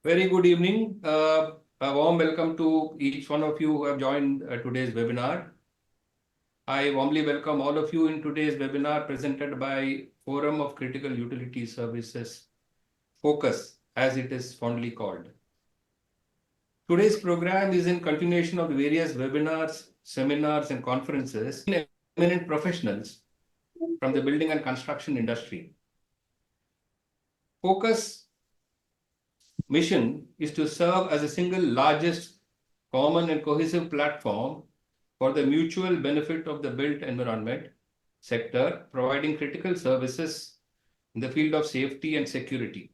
Very good evening. A warm welcome to each one of you who have joined today's webinar. I warmly welcome all of you in today's webinar presented by Forum of Critical Utility Services, FOCUS, as it is fondly called. Today's program is in continuation of the various webinars, seminars, and conferences with eminent professionals from the building and construction industry. FOCUS mission is to serve as a single largest common and cohesive platform for the mutual benefit of the built environment sector, providing critical services in the field of safety and security,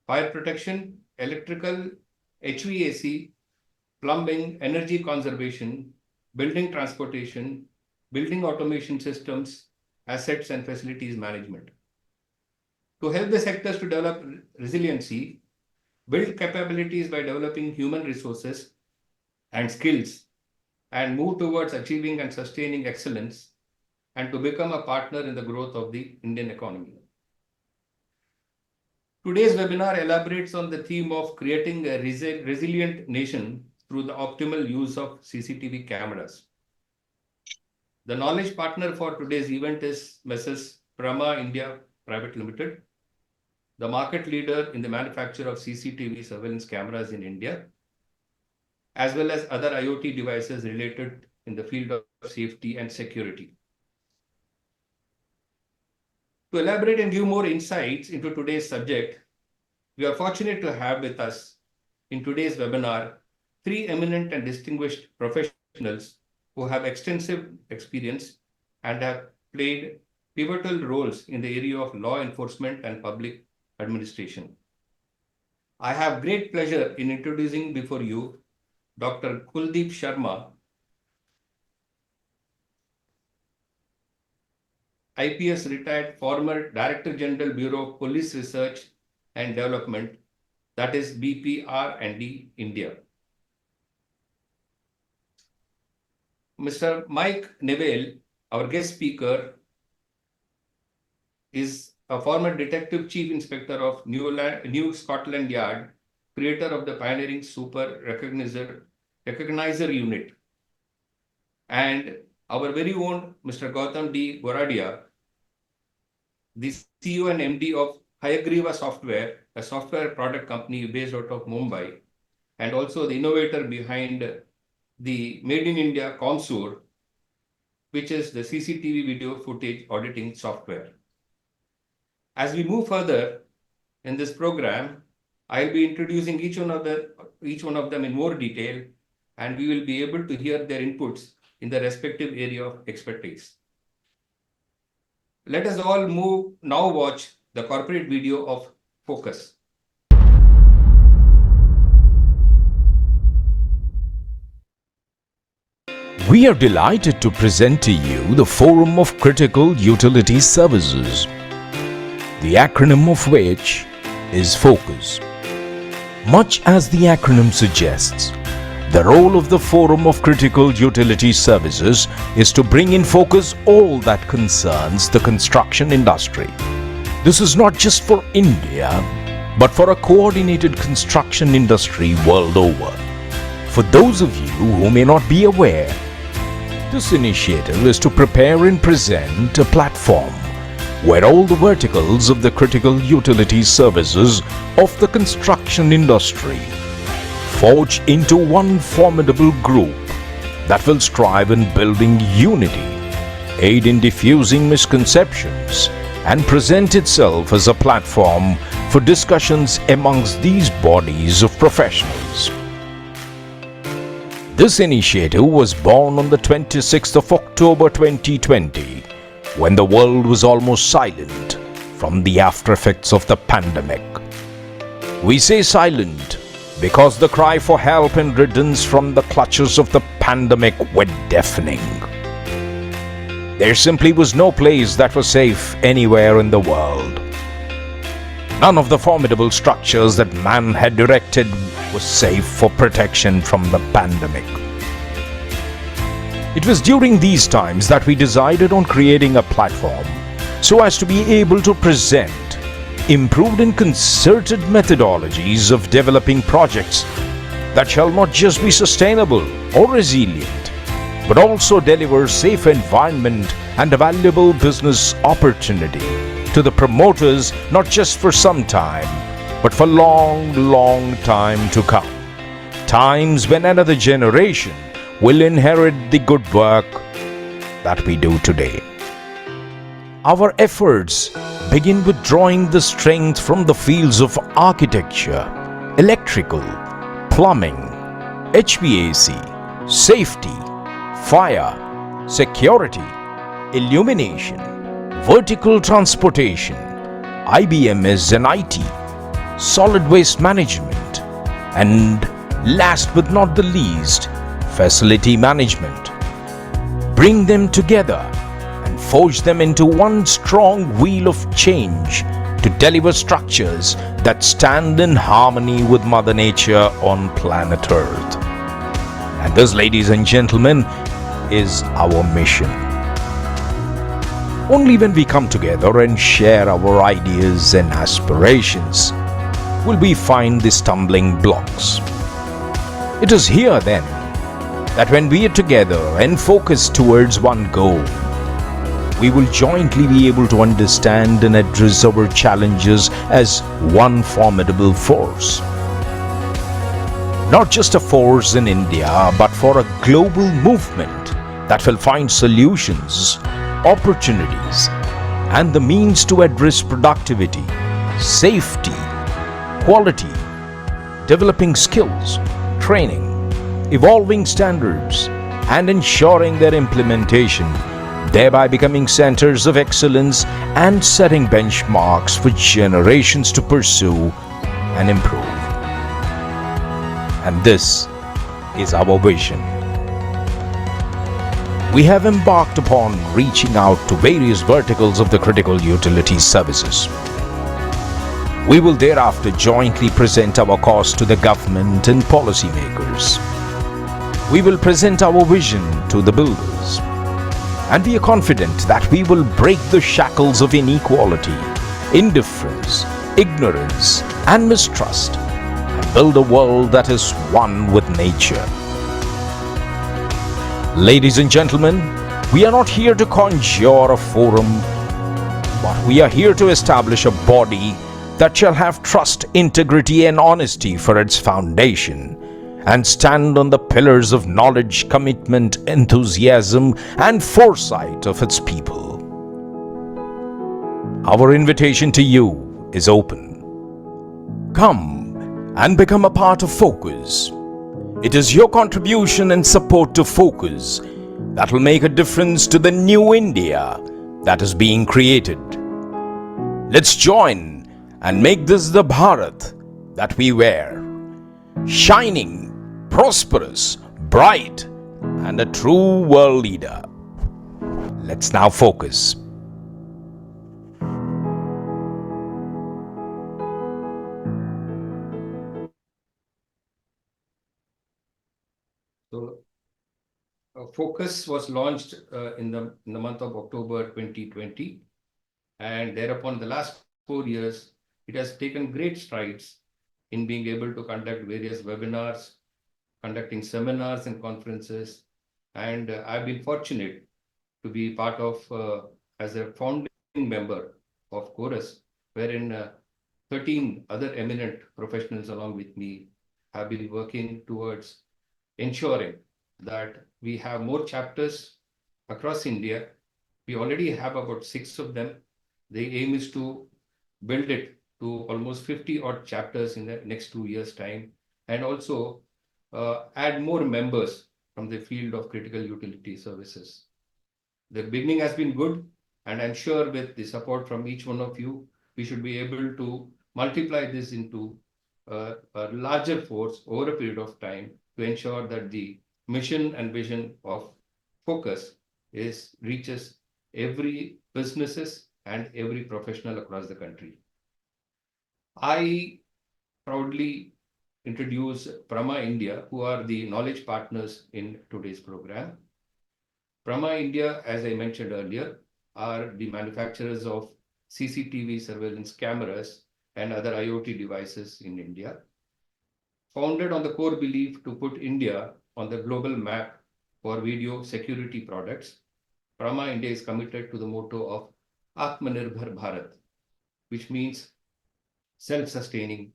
fire protection, electrical, HVAC, plumbing, energy conservation, building transportation, building automation systems, assets and facilities management. To help the sectors to develop resiliency, build capabilities by developing human resources and skills, and move towards achieving and sustaining excellence, and to become a partner in the growth of the Indian economy. Today's webinar elaborates on the theme of creating a resilient nation through the optimal use of CCTV cameras. The knowledge partner for today's event is Mrs. Prama India Private Limited, the market leader in the manufacture of CCTV surveillance cameras in India, as well as other IoT devices related in the field of safety and security. To elaborate and give more insights into today's subject, we are fortunate to have with us in today's webinar three eminent and distinguished professionals who have extensive experience and have played pivotal roles in the area of law enforcement and public administration. I have great pleasure in introducing before you Dr. Kuldeep Sharma, IPS retired, former Director General Bureau of Police Research and Development, that is BPR&D, India. Mr. Mike Neville, our guest speaker, is a former Detective Chief Inspector of New Scotland Yard, creator of the pioneering Super Recognizer Unit, and our very own Mr. Gautam D. Goradia, the CEO and MD of Hayagriva Software, a software product company based out of Mumbai, and also the innovator behind the Made in India Comsur, which is the CCTV video footage auditing software. As we move further in this program, I'll be introducing each one of them in more detail, and we will be able to hear their inputs in the respective area of expertise. Let us all now watch the corporate video of FOCUS. We are delighted to present to you the Forum of Critical Utility Services, the acronym of which is FOCUS. Much as the acronym suggests, the role of the Forum of Critical Utility Services is to bring in focus all that concerns the construction industry. This is not just for India, but for a coordinated construction industry world over. For those of you who may not be aware, this initiative is to prepare and present a platform where all the verticals of the critical utility services of the construction industry forge into one formidable group that will strive in building unity, aid in diffusing misconceptions, and present itself as a platform for discussions amongst these bodies of professionals. This initiative was born on the 26th of October 2020, when the world was almost silent from the after effects of the pandemic. We say silent because the cry for help and riddance from the clutches of the pandemic were deafening. There simply was no place that was safe anywhere in the world. None of the formidable structures that man had erected was safe for protection from the pandemic. It was during these times that we decided on creating a platform so as to be able to present improved in concerted methodologies of developing projects that shall not just be sustainable or resilient, but also deliver safe environment and a valuable business opportunity to the promoters, not just for some time, but for long time to come. Times when another generation will inherit the good work that we do today. Our efforts begin with drawing the strength from the fields of architecture, electrical, plumbing, HVAC, safety, fire, security, illumination, vertical transportation, IBMS and IT, solid waste management, and last but not the least, facility management. Bring them together and forge them into one strong wheel of change to deliver structures that stand in harmony with Mother Nature on planet Earth. And this, ladies and gentlemen, is our mission. Only when we come together and share our ideas and aspirations will we find the stumbling blocks. It is here then that when we are together and focused towards one goal, we will jointly be able to understand and address our challenges as one formidable force. Not just a force in India, but for a global movement that will find solutions, opportunities, and the means to address productivity, safety, quality, developing skills, training, evolving standards, and ensuring their implementation, thereby becoming centers of excellence and setting benchmarks for generations to pursue and improve. And this is our vision. We have embarked upon reaching out to various verticals of the critical utility services. We will thereafter jointly present our cause to the government and policymakers. We will present our vision to the builders. And we are confident that we will break the shackles of inequality, indifference, ignorance, and mistrust, and build a world that is one with nature. Ladies and gentlemen, we are not here to conjure a forum, but we are here to establish a body that shall have trust, integrity, and honesty for its foundation, and stand on the pillars of knowledge, commitment, enthusiasm, and foresight of its people. Our invitation to you is open. Come and become a part of Focus. It is your contribution and support to Focus that will make a difference to the new India that is being created. Let's join and make this the Bharat that we wear, shining, prosperous, bright, and a true world leader. Let's now focus. So, Focus was launched in the month of October 2020, and thereupon the last 4 years, it has taken great strides in being able to conduct various webinars, conducting seminars and conferences, and I've been fortunate to be part of as a founding member of Chorus, wherein 13 other eminent professionals along with me have been working towards ensuring that we have more chapters across India. We already have about 6 of them. The aim is to build it to almost 50 odd chapters in the next 2 years' time, and also add more members from the field of critical utility services. The beginning has been good, and I'm sure with the support from each one of you, we should be able to multiply this into a larger force over a period of time to ensure that the mission and vision of Focus reaches every businesses and every professional across the country. I proudly introduce Prama India, who are the knowledge partners in today's program. Prama India, as I mentioned earlier, are the manufacturers of CCTV surveillance cameras, and other IoT devices in India. Founded on the core belief to put India on the global map for video security products, Prama India is committed to the motto of Atmanirbhar Bharat, which means self-sustaining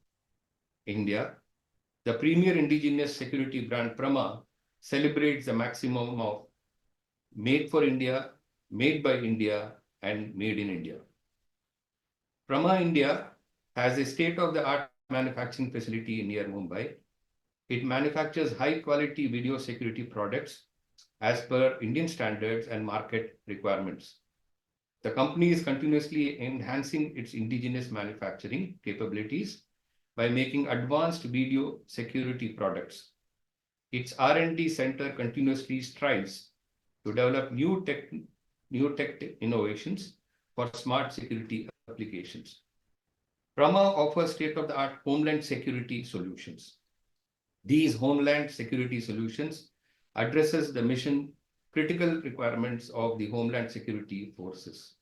India. The premier indigenous security brand Prama celebrates the maximum of made for India, made by India, and made in India. Prama India has a state-of-the-art manufacturing facility near Mumbai. It manufactures high-quality video security products as per Indian standards and market requirements. The company is continuously enhancing its indigenous manufacturing capabilities by making advanced video security products. Its R&D center continuously strives to develop new tech innovations for smart security applications. Prama offers state-of-the-art homeland security solutions. These homeland security solutions addresses the mission critical requirements of the homeland security forces.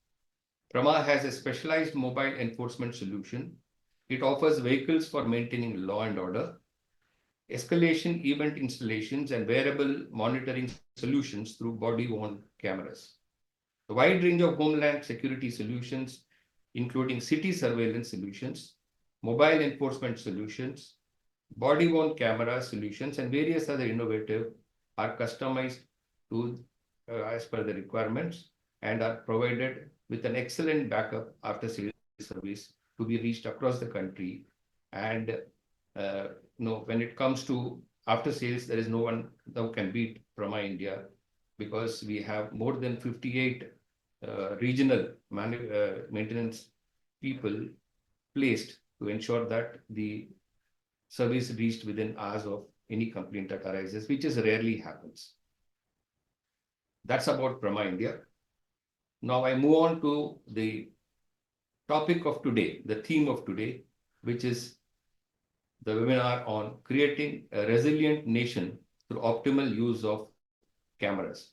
Prama has a specialized mobile enforcement solution. It offers vehicles for maintaining law and order, escalation event installations, and wearable monitoring solutions through body-worn cameras. A wide range of homeland security solutions, including city surveillance solutions, mobile enforcement solutions, body-worn camera solutions, and various other innovative are customized to as per the requirements and are provided with an excellent backup after sales service to be reached across the country. And when it comes to after sales, there is no one who can beat Prama India because we have more than 58 regional maintenance people placed to ensure that the service reached within hours of any complaint that arises, which is rarely happens. That's about Prama India. Now I move on to the topic of today, the theme of today, which is the webinar on creating a resilient nation through optimal use of cameras.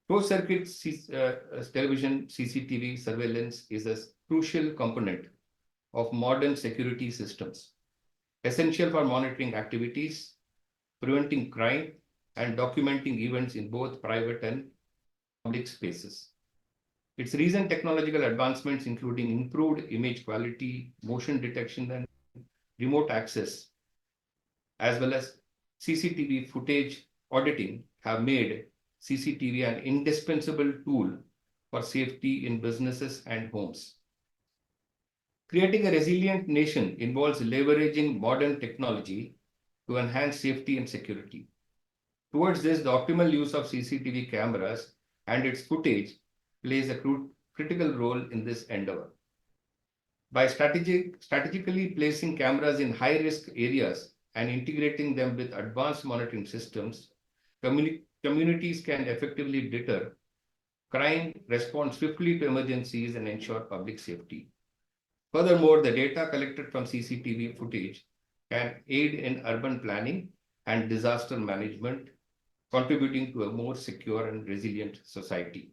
Closed circuit television CCTV surveillance is a crucial component of modern security systems, essential for monitoring activities, preventing crime, and documenting events in both private and public spaces. Its recent technological advancements, including improved image quality, motion detection, and remote access, as well as CCTV footage auditing, have made CCTV an indispensable tool for safety in businesses and homes. Creating a resilient nation involves leveraging modern technology to enhance safety and security. Towards this, the optimal use of CCTV cameras and its footage plays a critical role in this endeavor. By strategically placing cameras in high-risk areas and integrating them with advanced monitoring systems, communities can effectively deter crime, respond swiftly to emergencies, and ensure public safety. Furthermore, the data collected from CCTV footage can aid in urban planning and disaster management, contributing to a more secure and resilient society.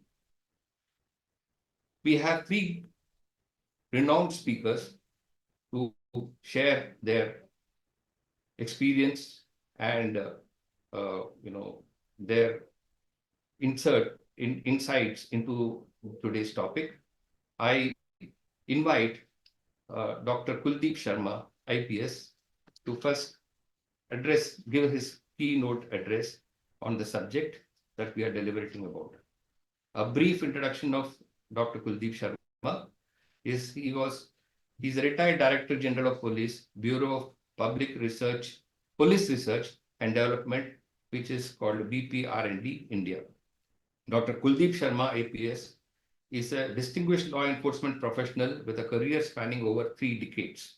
We have three renowned speakers to share their experience and their insights into today's topic. I invite Dr. Kuldeep Sharma, IPS, to first give his keynote address on the subject that we are deliberating about. A brief introduction of Dr. Kuldeep Sharma is he's a retired Director General of Police, Bureau of Police Research and Development, which is called BPR&D India. Dr. Kuldeep Sharma, IPS, is a distinguished law enforcement professional with a career spanning over 3 decades.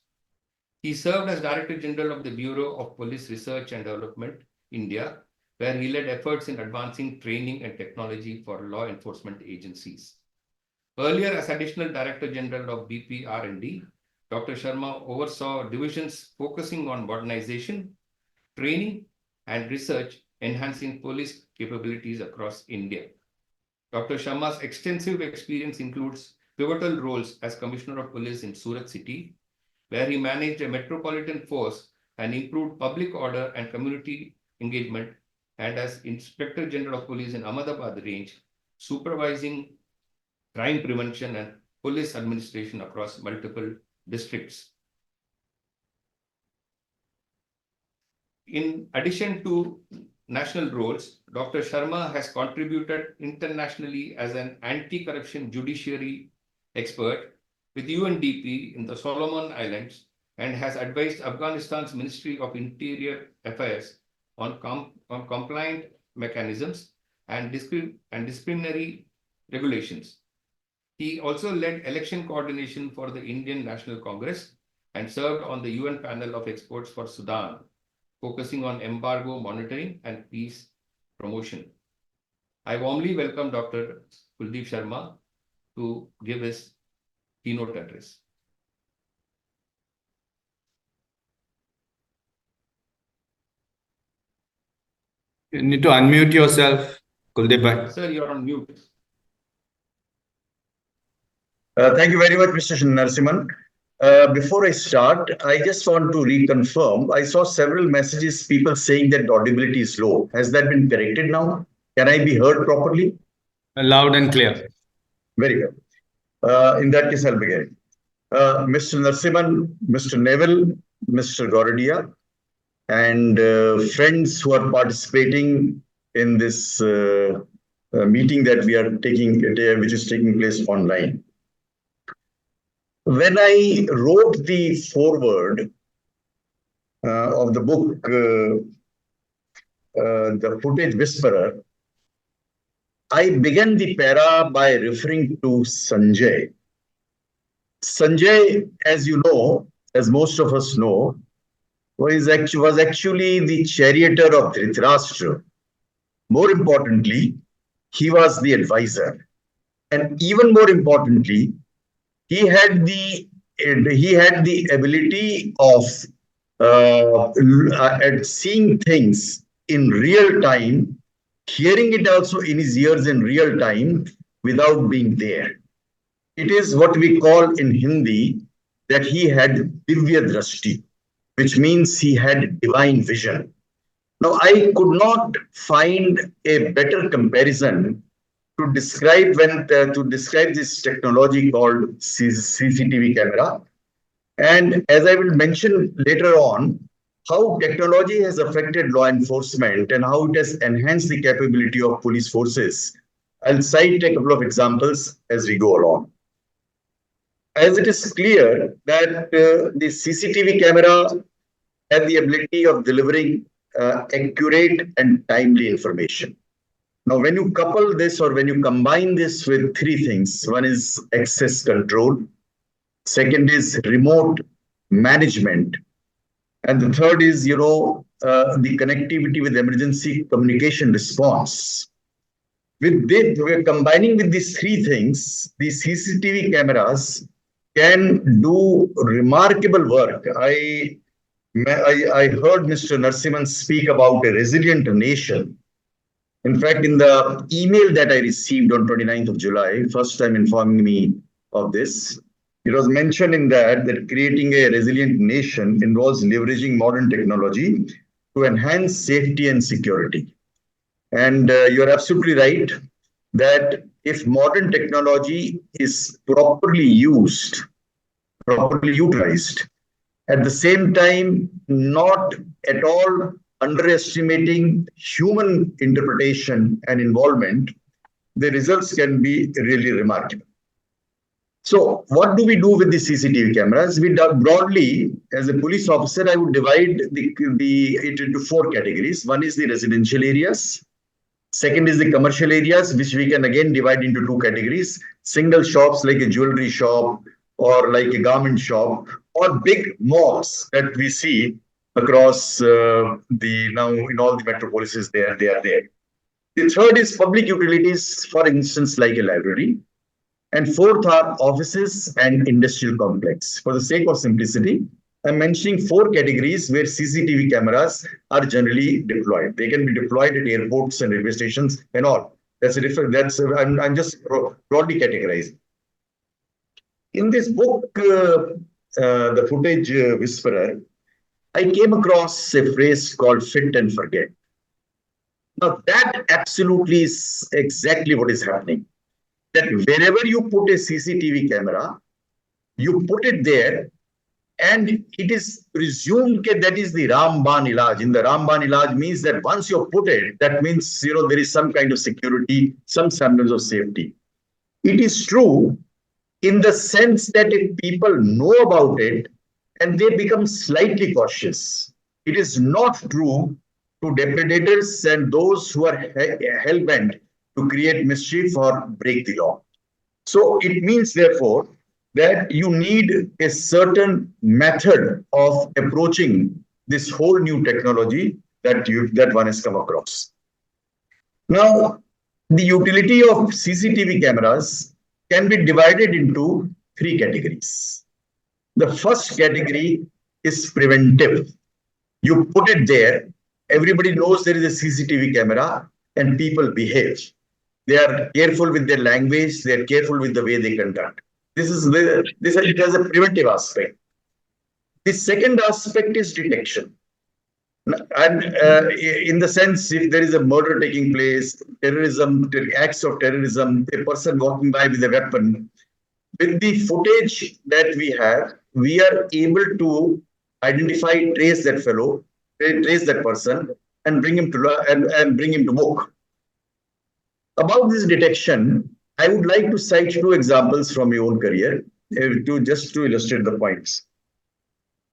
He served as Director General of the Bureau of Police Research and Development, India, where he led efforts in advancing training and technology for law enforcement agencies. Earlier, as Additional Director General of BPR&D, Dr. Sharma oversaw divisions focusing on modernization, training, and research, enhancing police capabilities across India. Dr. Sharma's extensive experience includes pivotal roles as Commissioner of Police in Surat City, where he managed a metropolitan force and improved public order and community engagement, and as Inspector General of Police in Ahmedabad range, supervising crime prevention and police administration across multiple districts. In addition to national roles, Dr. Sharma has contributed internationally as an anti-corruption judiciary expert with UNDP in the Solomon Islands and has advised Afghanistan's Ministry of Interior Affairs on compliant mechanisms and disciplinary regulations. He also led election coordination for the Indian National Congress and served on the UN panel of experts for Sudan, focusing on embargo monitoring and peace promotion. I warmly welcome Dr. Kuldeep Sharma to give his keynote address. You need to unmute yourself, Kuldeep bhai. Sir, you're on mute. Thank you very much, Mr. Narasimhan. Before I start, I just want to reconfirm. I saw several messages, people saying that the audibility is low. Has that been corrected now? Can I be heard properly? Loud and clear. Very good. In that case, I'll begin. Mr. Narasimhan, Mr. Neville, Mr. Goradia, and friends who are participating in this meeting that we are taking, which is taking place online. When I wrote the foreword of the book, The Footage Whisperer, I began the para by referring to Sanjay. Sanjay, as you know, as most of us know, was actually the charioteer of Dhritarashtra. More importantly, he was the advisor. And even more importantly, he had the ability of seeing things in real time, hearing it also in his ears in real time without being there. It is what we call in Hindi that he had divya drashti, which means he had divine vision. Now, I could not find a better comparison to describe this technology called CCTV camera. And as I will mention later on, how technology has affected law enforcement and how it has enhanced the capability of police forces. I'll cite a couple of examples as we go along. As it is clear that the CCTV camera has the ability of delivering accurate and timely information. Now, when you couple this or when you combine this with three things, one is access control, second is remote management, and the third is, the connectivity with emergency communication response. With this, we're combining with these three things, the CCTV cameras can do remarkable work. I heard Mr. Narasimhan speak about a resilient nation. In fact, in the email that I received on 29th of July, first time informing me of this, it was mentioned in that creating a resilient nation involves leveraging modern technology to enhance safety and security. And you're absolutely right that if modern technology is properly used, properly utilized, at the same time, not at all underestimating human interpretation and involvement, the results can be really remarkable. So what do we do with the CCTV cameras? We broadly, as a police officer, I would divide it into four categories. One is the residential areas. Second is the commercial areas, which we can again divide into two categories. Single shops like a jewelry shop or like a garment shop, or big malls that we see across now in all the metropolises. They are there. The third is public utilities, for instance, like a library. And fourth are offices and industrial complex. For the sake of simplicity, I'm mentioning four categories where CCTV cameras are generally deployed. They can be deployed at airports and railway stations and all. That's a different. I'm just broadly categorizing. In this book, The Footage Whisperer, I came across a phrase called fit and forget. Now, that absolutely is exactly what is happening. That wherever you put a CCTV camera, you put it there, and it is presumed that is the Ramban Ilaj. In the Ramban Ilaj means that once you put it, that means there is some kind of security, some semblance of safety. It is true in the sense that if people know about it and they become slightly cautious. It is not true to depredators and those who are hell-bent to create mischief or break the law. So it means, therefore, that you need a certain method of approaching this whole new technology that one has come across. Now, the utility of CCTV cameras can be divided into three categories. The first category is preventive. You put it there, everybody knows there is a CCTV camera, and people behave. They are careful with their language, they are careful with the way they conduct. This it has a preventive aspect. The second aspect is detection. And in the sense, if there is a murder taking place, terrorism, acts of terrorism, a person walking by with a weapon, with the footage that we have, we are able to identify, trace that fellow, trace that person, and bring him to book. About this detection, I would like to cite two examples from my own career to illustrate the points.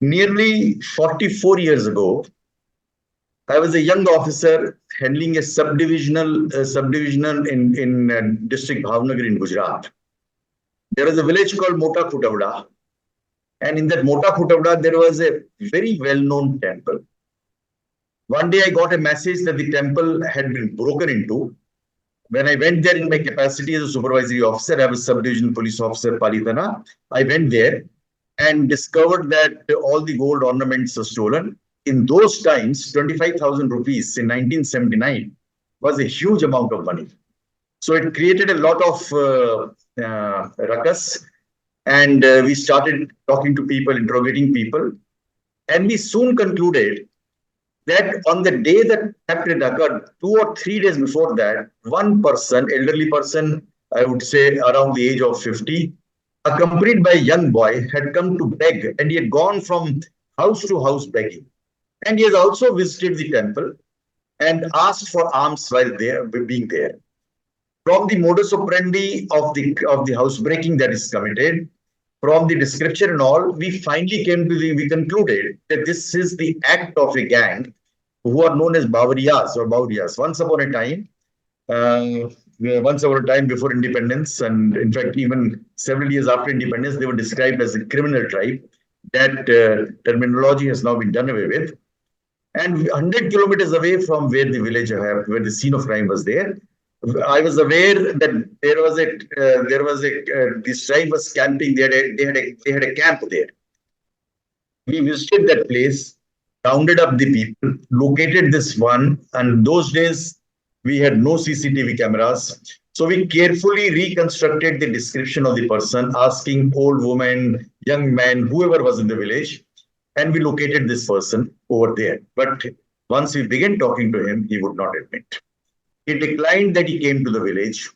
Nearly 44 years ago, I was a young officer handling a subdivisional in district Bhavnagar in Gujarat. There was a village called Mota Khutavda, and in that Mota Khutavda there was a very well-known temple. One day I got a message that the temple had been broken into. When I went there in my capacity as a supervisory officer, I was sub-divisional police officer, Palitana. I went there and discovered that all the gold ornaments were stolen. In those times, 25,000 rupees in 1979 was a huge amount of money. So it created a lot of ruckus, and we started talking to people, interrogating people, and we soon concluded that on the day that theft had occurred, 2 or 3 days before that, one person, elderly person, I would say around the age of 50, accompanied by a young boy, had come to beg, and he had gone from house to house begging. And he has also visited the temple and asked for alms while being there. From the modus operandi of the housebreaking that is committed, from the description and all, we concluded that this is the act of a gang who are known as Bawariyas or Bauriyas. Once upon a time before independence, and in fact, even several years after independence, they were described as a criminal tribe. That terminology has now been done away with. And 100 kilometers away from where where the scene of crime was there, I was aware that this tribe was camping. They had a camp there. We visited that place, rounded up the people, located this one, and those days we had no CCTV cameras. So we carefully reconstructed the description of the person, asking old women, young men, whoever was in the village, and we located this person over there. But once we began talking to him, he would not admit. He declined that he came to the village.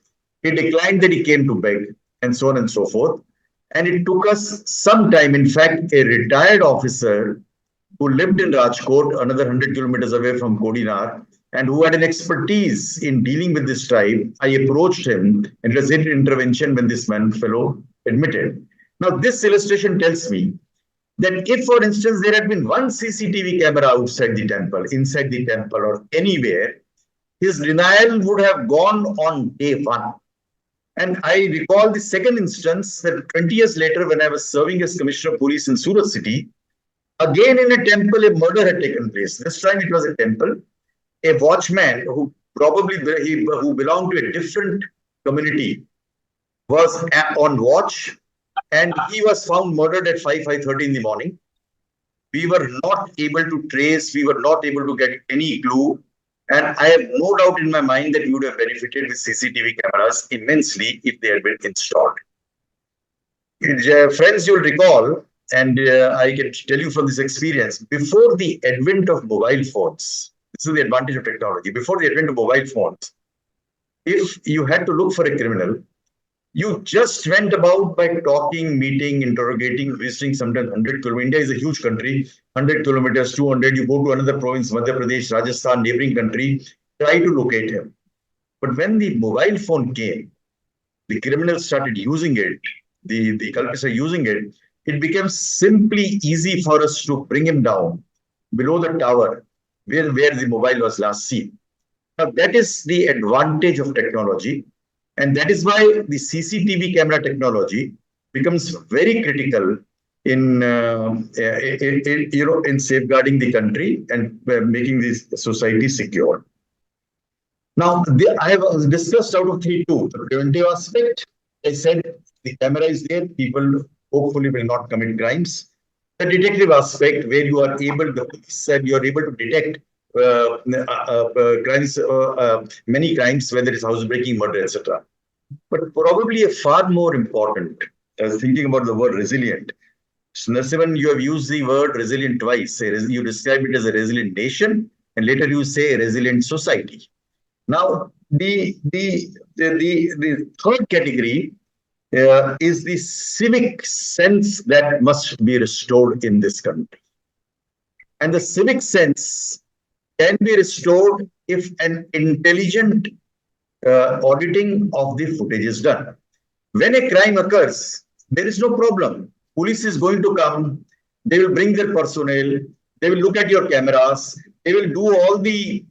He declined that he came to beg, and so on and so forth. And it took us some time. In fact, a retired officer who lived in Rajkot, another 100 kilometers away from Kodinar, and who had an expertise in dealing with this tribe, I approached him and it was an intervention when this fellow admitted. Now, this illustration tells me that if, for instance, there had been one CCTV camera outside the temple, inside the temple, or anywhere, his denial would have gone on day one. And I recall the second instance that 20 years later, when I was serving as Commissioner of Police in Surat City, again in a temple, a murder had taken place. This time it was a temple. A watchman who belonged to a different community was on watch, and he was found murdered at 5:30 in the morning. We were not able to trace, we were not able to get any clue. And I have no doubt in my mind that we would have benefited with CCTV cameras immensely if they had been installed. Friends, you'll recall, and I can tell you from this experience, before the advent of mobile phones, this is the advantage of technology. Before the advent of mobile phones, if you had to look for a criminal, you just went about by talking, meeting, interrogating, visiting sometimes 100 kilometers. India is a huge country, 100 kilometers, 200. You go to another province, Madhya Pradesh, Rajasthan, neighboring country, try to locate him. But when the mobile phone came, the criminals started using it, the culprits are using it, it became simply easy for us to bring him down below the tower where the mobile was last seen. Now, that is the advantage of technology. And that is why the CCTV camera technology becomes very critical in safeguarding the country and making this society secure. Now, I have discussed out of three, two. The preventive aspect, I said the camera is there, people hopefully will not commit crimes. The detective aspect, where you are able, the police said you are able to detect crimes, many crimes, whether it's housebreaking, murder, etc. But probably a far more important, thinking about the word resilient. Narasimhan, you have used the word resilient twice. You describe it as a resilient nation, and later you say a resilient society. Now, the third category is the civic sense that must be restored in this country. And the civic sense can be restored if an intelligent auditing of the footage is done. When a crime occurs, there is no problem. Police is going to come, they will bring their personnel, they will look at your cameras, they will do all the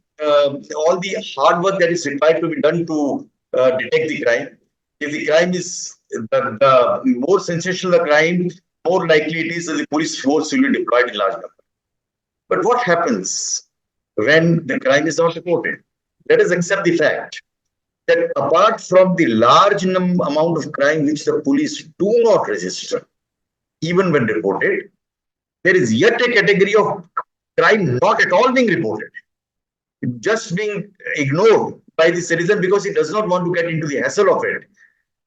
hard work that is required to be done to detect the crime. If the crime is the more sensational the crime, more likely it is that the police force will be deployed in large number. But what happens when the crime is not reported? Let us accept the fact that apart from the large amount of crime which the police do not register, even when reported, there is yet a category of crime not at all being reported, just being ignored by the citizen because he does not want to get into the hassle of it.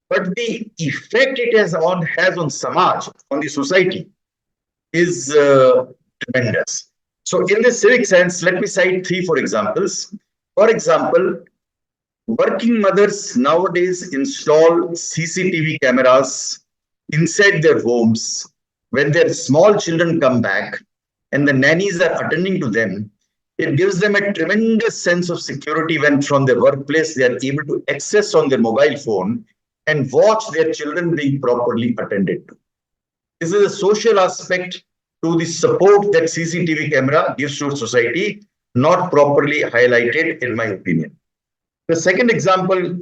But the effect it has on Samaj, on the society, is tremendous. So in this civic sense, let me cite three, for examples. For example, working mothers nowadays install CCTV cameras inside their homes when their small children come back and the nannies are attending to them. It gives them a tremendous sense of security when from their workplace they are able to access on their mobile phone and watch their children being properly attended to. This is a social aspect to the support that CCTV camera gives to society, not properly highlighted, in my opinion. The second example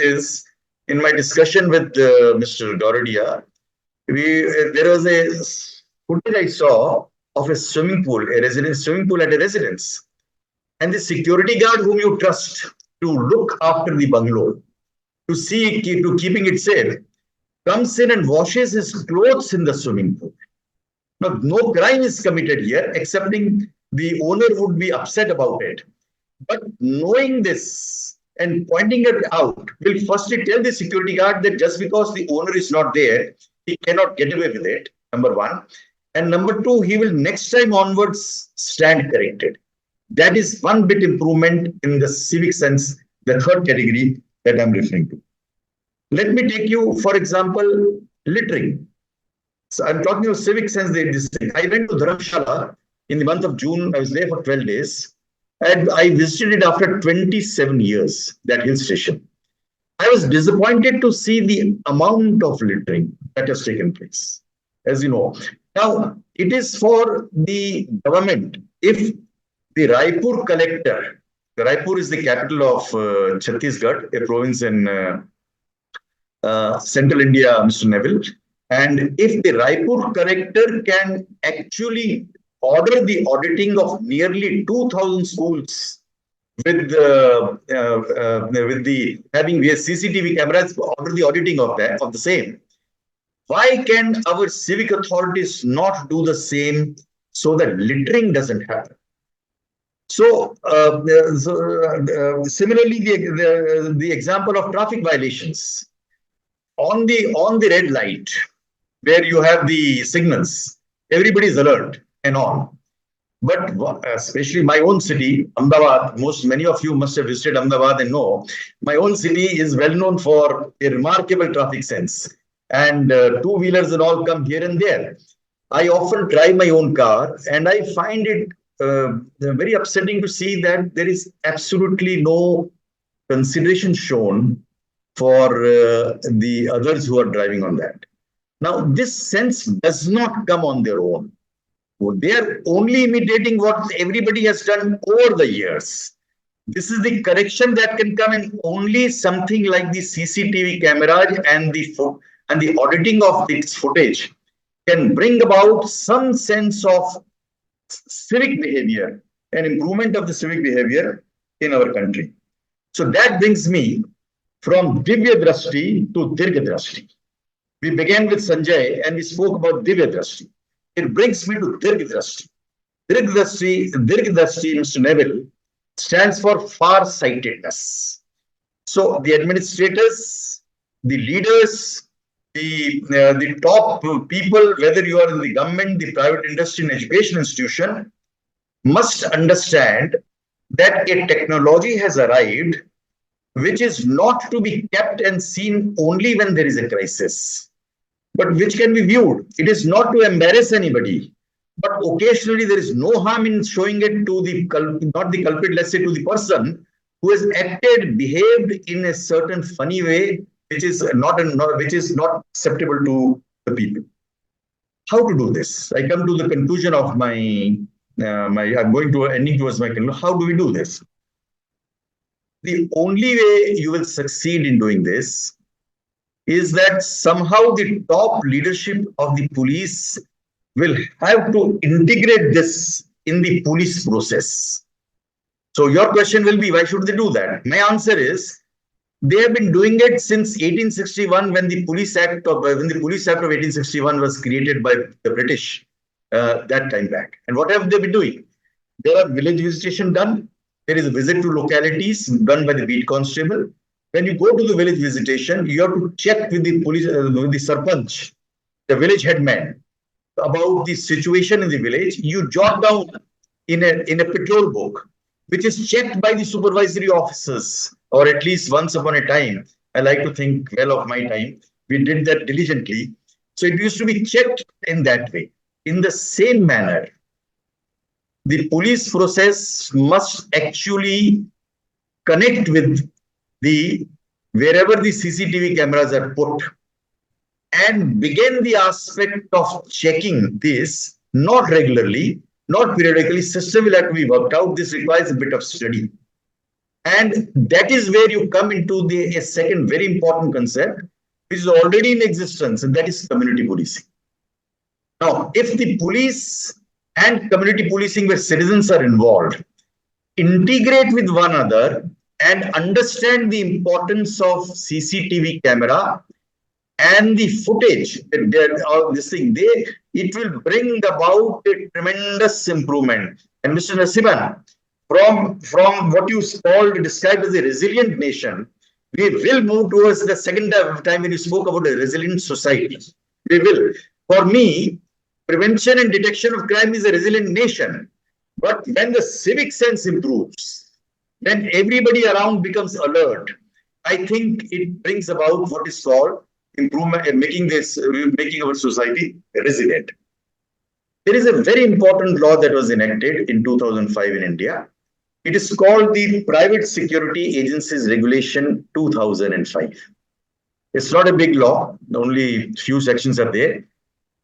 is in my discussion with Mr. Doradia. There was a footage I saw of a swimming pool, swimming pool at a residence, and the security guard whom you trust to look after the bungalow, to keeping it safe, comes in and washes his clothes in the swimming pool. Now, no crime is committed here, excepting the owner would be upset about it. But knowing this and pointing it out will firstly tell the security guard that just because the owner is not there, he cannot get away with it, number one. And number two, he will next time onwards stand corrected. That is one bit improvement in the civic sense, the third category that I'm referring to. Let me take you, for example, littering. So I'm talking of civic sense. I went to Dharamshala in the month of June. I was there for 12 days. And I visited it after 27 years, that hill station. I was disappointed to see the amount of littering that has taken place, as you know. Now, it is for the government. If the Raipur collector, Raipur is the capital of Chhattisgarh, a province in central India, Mr. Neville. And if the Raipur collector can actually order the auditing of nearly 2,000 schools with having CCTV cameras, order the auditing of the same. Why can our civic authorities not do the same so that littering doesn't happen? So, similarly, the example of traffic violations on the red light, where you have the signals. Everybody is alert and all. But especially my own city, Ahmedabad, many of you must have visited Ahmedabad and know, my own city is well known for a remarkable traffic sense. And two-wheelers and all come here and there. I often drive my own car and I find it very upsetting to see that there is absolutely no consideration shown for the others who are driving on that. Now, this sense does not come on their own. They are only imitating what everybody has done over the years. This is the correction that can come in only something like the CCTV cameras and the auditing of its footage can bring about some sense of civic behavior, an improvement of the civic behavior in our country. So that brings me from Divya Drashti to Dirgha Drashti. We began with Sanjay and we spoke about Divya Drashti. It brings me to Dirgha Drashti. Dirgha Drashti, Mr. Neville, stands for far-sightedness. So the administrators, the leaders, the top people, whether you are in the government, the private industry, and education institution, must understand that a technology has arrived which is not to be kept and seen only when there is a crisis, but which can be viewed. It is not to embarrass anybody, but occasionally there is no harm in showing it to the not the culprit, let's say to the person who has acted, behaved in a certain funny way, which is not acceptable to the people. How to do this? I come to the conclusion of I'm going to ending towards my conclusion. How do we do this? The only way you will succeed in doing this is that somehow the top leadership of the police will have to integrate this in the police process. So your question will be, why should they do that? My answer is, they have been doing it since 1861, when the Police Act of 1861 was created by the British that time back. And what have they been doing? There are village visitation done. There is a visit to localities done by the beat constable. When you go to the village visitation, you have to check with the police, with the sarpanch, the village headman, about the situation in the village. You jot down in a patrol book, which is checked by the supervisory officers, or at least once upon a time. I like to think well of my time. We did that diligently. So it used to be checked in that way. In the same manner, the police process must actually connect with wherever the CCTV cameras are put, and begin the aspect of checking this, not regularly, not periodically. System will have to be worked out. This requires a bit of study. And that is where you come into a second very important concept, which is already in existence, and that is community policing. Now, if the police and community policing where citizens are involved integrate with one another and understand the importance of CCTV camera and the footage, it will bring about a tremendous improvement. And Mr. Nasiban, from what you described as a resilient nation, we will move towards the second time when you spoke about a resilient society. We will. For me, prevention and detection of crime is a resilient nation. But when the civic sense improves, when everybody around becomes alert, I think it brings about what is called improvement and making our society resilient. There is a very important law that was enacted in 2005 in India. It is called the Private Security Agencies Regulation 2005. It's not a big law, only few sections are there.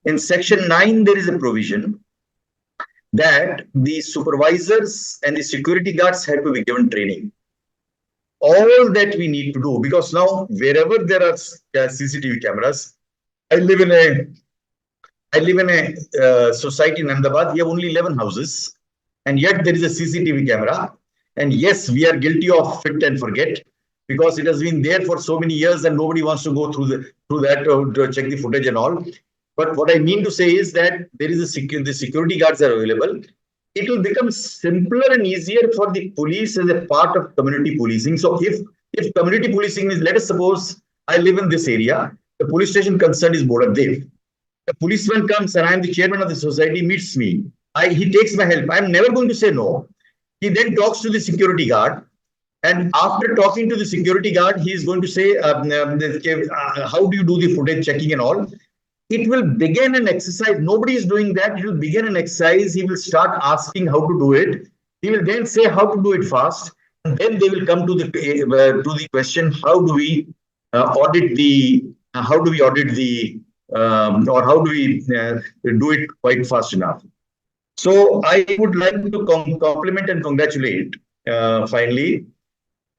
In section 9, there is a provision that the supervisors and the security guards have to be given training. All that we need to do, because now wherever there are CCTV cameras, I live in a society in Ahmedabad. We have only 11 houses, and yet there is a CCTV camera. And yes, we are guilty of fit and forget, because it has been there for so many years and nobody wants to go through that to check the footage and all. But what I mean to say is that there is the security guards are available. It will become simpler and easier for the police as a part of community policing. So if community policing is, let us suppose I live in this area, the police station concerned is Bodadev. A policeman comes and I'm the chairman of the society, meets me. He takes my help. I'm never going to say no. He then talks to the security guard. And after talking to the security guard, he is going to say, how do you do the footage checking and all? It will begin an exercise. Nobody is doing that. It will begin an exercise. He will start asking how to do it. He will then say how to do it fast. And then they will come to the question, how do we audit the, or how do we do it quite fast enough? So I would like to compliment and congratulate, finally,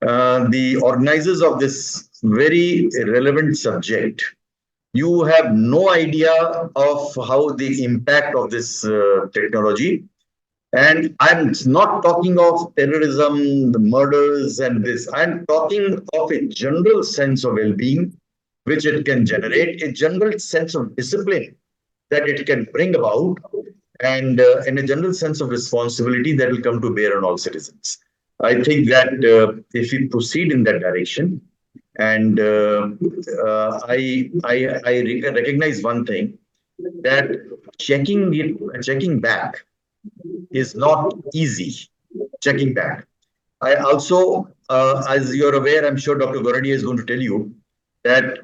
the organizers of this very relevant subject. You have no idea of how the impact of this technology. And I'm not talking of terrorism, the murders, and this. I'm talking of a general sense of well-being, which it can generate, a general sense of discipline that it can bring about, and a general sense of responsibility that will come to bear on all citizens. I think that if we proceed in that direction, and I recognize one thing, that checking back is not easy. Checking back. I also, as you're aware, I'm sure Dr. Goradia is going to tell you that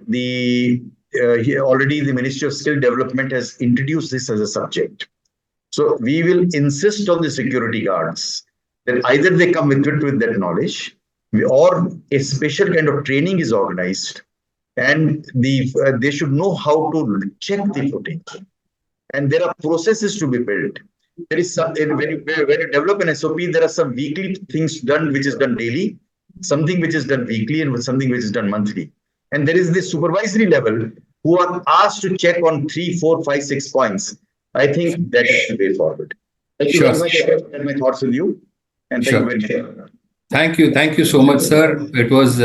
already the Ministry of Skill Development has introduced this as a subject. So we will insist on the security guards that either they come equipped with that knowledge, or a special kind of training is organized, and they should know how to check the footage. And there are processes to be built. There is some, when you develop an SOP, there are some weekly things done, which is done daily, something which is done weekly, and something which is done monthly. And there is the supervisory level who are asked to check on 3, 4, 5, 6 points. I think that is the way forward. Thank you very much. I shared my thoughts with you. And thank you very much. Thank you. Thank you so much, sir. It was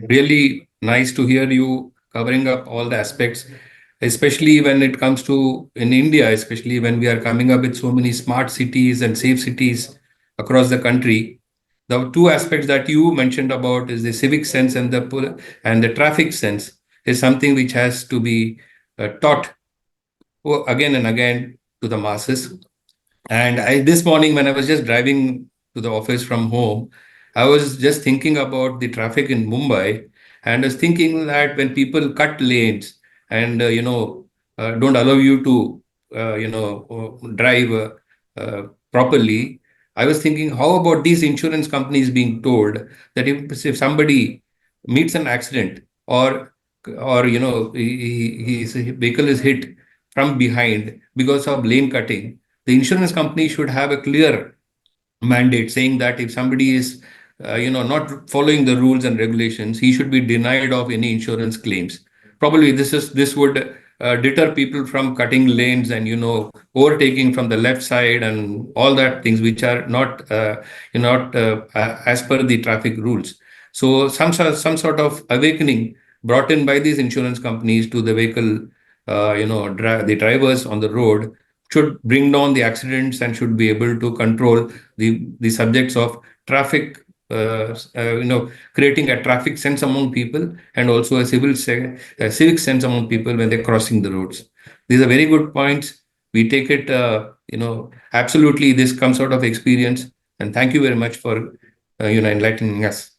really nice to hear you covering up all the aspects, especially when it comes to in India, especially when we are coming up with so many smart cities and safe cities across the country. The two aspects that you mentioned about is the civic sense and the traffic sense is something which has to be taught again and again to the masses. And this morning, when I was just driving to the office from home, I was just thinking about the traffic in Mumbai, and I was thinking that when people cut lanes and don't allow you to drive properly, I was thinking, how about these insurance companies being told that if somebody meets an accident, or his vehicle is hit from behind because of lane cutting, the insurance company should have a clear mandate saying that if somebody is not following the rules and regulations, he should be denied of any insurance claims. Probably this would deter people from cutting lanes and overtaking from the left side and all that things which are not as per the traffic rules. So some sort of awakening brought in by these insurance companies to the vehicle, the drivers on the road, should bring down the accidents and should be able to control the subjects of traffic, creating a traffic sense among people, and also a civic sense among people when they're crossing the roads. These are very good points. We take it, absolutely. This comes out of experience, and thank you very much for enlightening us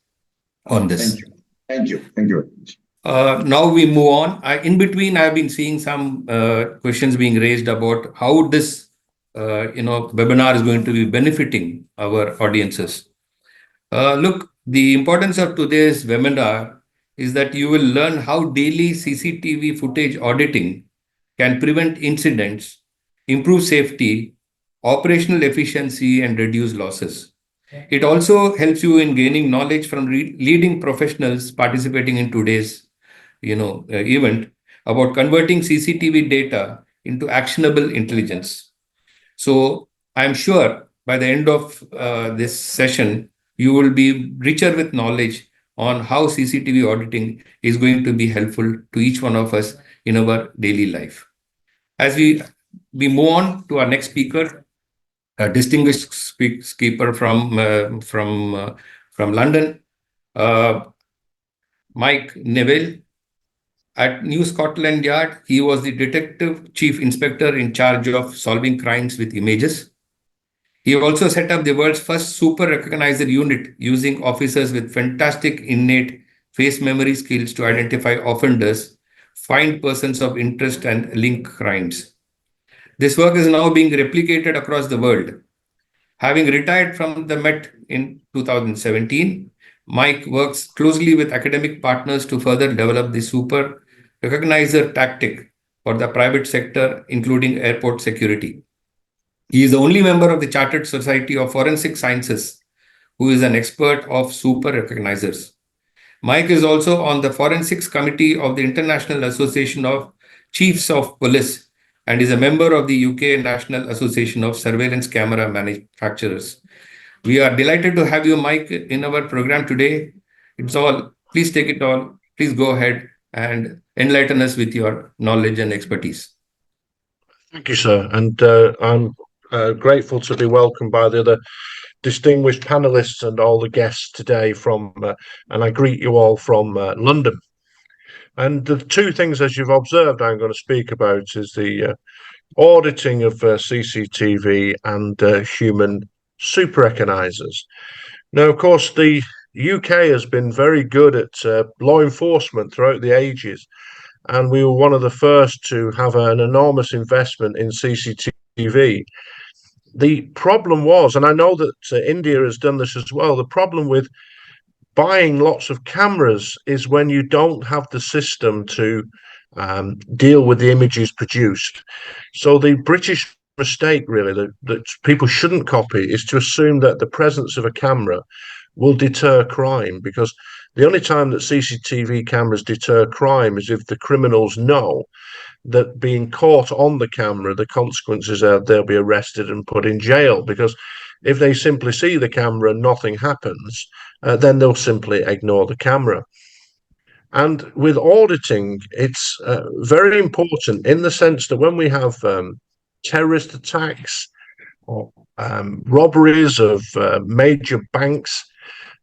on this. Thank you. Thank you. Now we move on. In between, I've been seeing some questions being raised about how this webinar is going to be benefiting our audiences. Look, the importance of today's webinar is that you will learn how daily CCTV footage auditing can prevent incidents, improve safety, operational efficiency, and reduce losses. It also helps you in gaining knowledge from leading professionals participating in today's event about converting CCTV data into actionable intelligence. So I'm sure by the end of this session, you will be richer with knowledge on how CCTV auditing is going to be helpful to each one of us in our daily life. As we move on to our next speaker, a distinguished speaker from London, Mike Neville. At New Scotland Yard, he was the detective chief inspector in charge of solving crimes with images. He also set up the world's first super recognizer unit using officers with fantastic innate face memory skills to identify offenders, find persons of interest, and link crimes. This work is now being replicated across the world. Having retired from the Met in 2017, Mike works closely with academic partners to further develop the super recognizer tactic for the private sector, including airport security. He is the only member of the Chartered Society of Forensic Sciences who is an expert of super recognizers. Mike is also on the Forensics Committee of the International Association of Chiefs of Police and is a member of the UK National Association of Surveillance Camera Manufacturers. We are delighted to have you, Mike, in our program today. It's all, please take it all. Please go ahead and enlighten us with your knowledge and expertise. Thank you, sir. And I'm grateful to be welcomed by the other distinguished panelists and all the guests today and I greet you all from London. And the two things, as you've observed, I'm going to speak about is the auditing of CCTV and human super recognizers. Now, of course, the UK has been very good at law enforcement throughout the ages, and we were one of the first to have an enormous investment in CCTV. The problem was, and I know that India has done this as well, the problem with buying lots of cameras is when you don't have the system to deal with the images produced. So the British mistake, really, that people shouldn't copy is to assume that the presence of a camera will deter crime, because the only time that CCTV cameras deter crime is if the criminals know that being caught on the camera, the consequences are they'll be arrested and put in jail. Because if they simply see the camera and nothing happens, then they'll simply ignore the camera. And with auditing, it's very important in the sense that when we have terrorist attacks or robberies of major banks,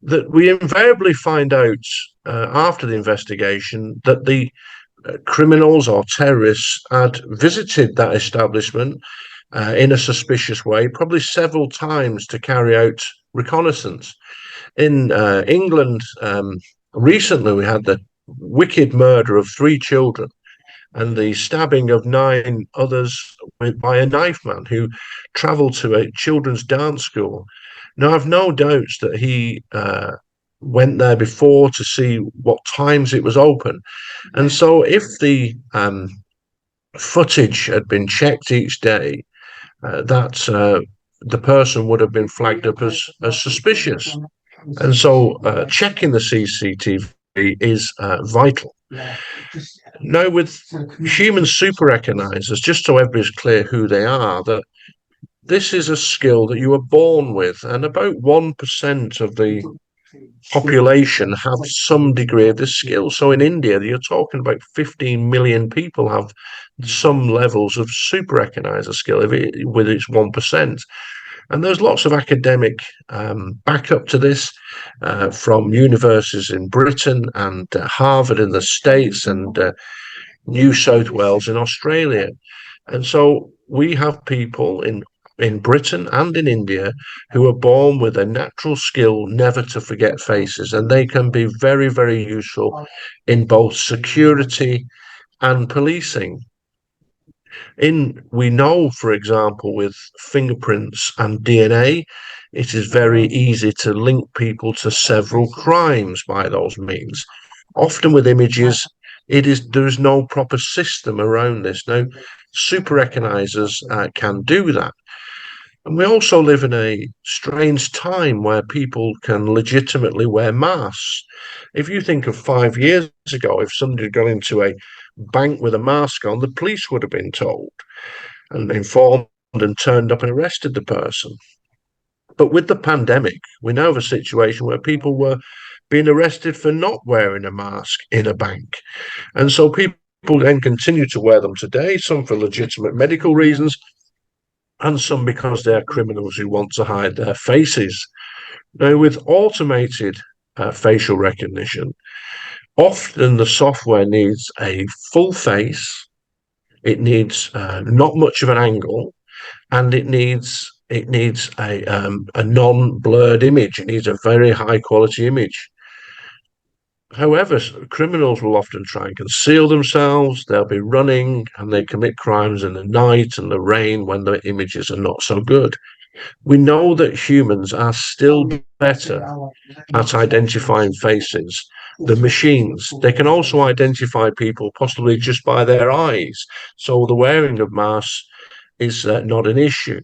that we invariably find out after the investigation that the criminals or terrorists had visited that establishment in a suspicious way, probably several times to carry out reconnaissance. In England, recently we had the wicked murder of 3 children and the stabbing of 9 others by a knife man who travelled to a children's dance school. Now, I've no doubts that he went there before to see what times it was open. And so if the footage had been checked each day, the person would have been flagged up as suspicious. And so checking the CCTV is vital. Now, with human super recognizers, just so everybody's clear who they are, that this is a skill that you are born with, and about 1% of the population have some degree of this skill. So in India, you're talking about 15 million people have some levels of super recognizer skill with its 1%. And there's lots of academic backup to this from universities in Britain and Harvard in the States and New South Wales in Australia. And so we have people in Britain and in India who are born with a natural skill never to forget faces, and they can be very, very useful in both security and policing. We know, for example, with fingerprints and DNA, it is very easy to link people to several crimes by those means. Often with images, there is no proper system around this. Now, super recognizers can do that. And we also live in a strange time where people can legitimately wear masks. If you think of 5 years ago, if somebody had gone into a bank with a mask on, the police would have been told and informed and turned up and arrested the person. But with the pandemic, we now have a situation where people were being arrested for not wearing a mask in a bank. And so people then continue to wear them today, some for legitimate medical reasons, and some because they're criminals who want to hide their faces. Now, with automated facial recognition, Often the software needs a full face, it needs not much of an angle, and it needs a non-blurred image. It needs a very high quality image. However, criminals will often try and conceal themselves. They'll be running and they commit crimes in the night and the rain when the images are not so good. We know that humans are still better at identifying faces than machines. They can also identify people possibly just by their eyes. So the wearing of masks is not an issue.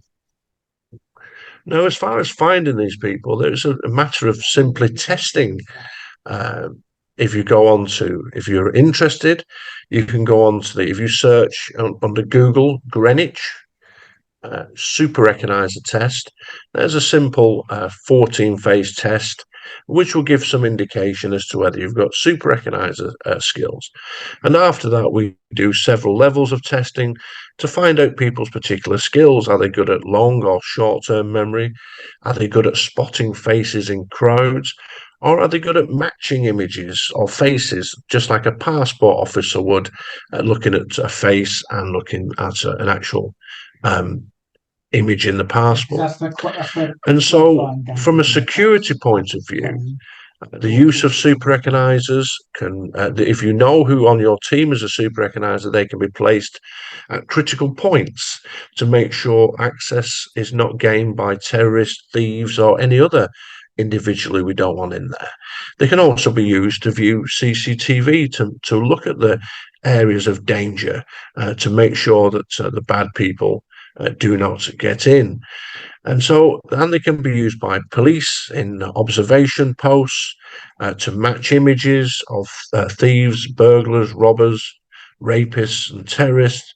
Now, as far as finding these people, there's a matter of simply testing. If you're interested, you can go on to if you search under Google Greenwich super recognizer test, there's a simple 14 phase test which will give some indication as to whether you've got super recognizer skills. And after that, we do several levels of testing to find out people's particular skills. Are they good at long or short term memory? Are they good at spotting faces in crowds? Or are they good at matching images or faces, just like a passport officer would, looking at a face and looking at an actual image in the passport? And so, from a security point of view, the use of super recognizers can, if you know who on your team is a super recognizer, they can be placed at critical points to make sure access is not gained by terrorists, thieves, or any other individually we don't want in there. They can also be used to view CCTV to look at the areas of danger to make sure that the bad people do not get in. And they can be used by police in observation posts to match images of thieves, burglars, robbers, rapists, and terrorists.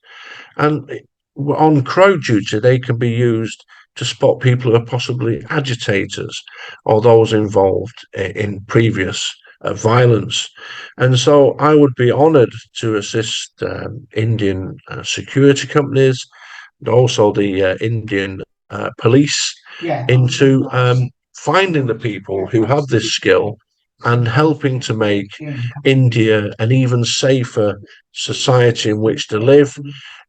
And on crowd duty, they can be used to spot people who are possibly agitators or those involved in previous violence. And so I would be honoured to assist Indian security companies and also the Indian police into finding the people who have this skill and helping to make India an even safer society in which to live,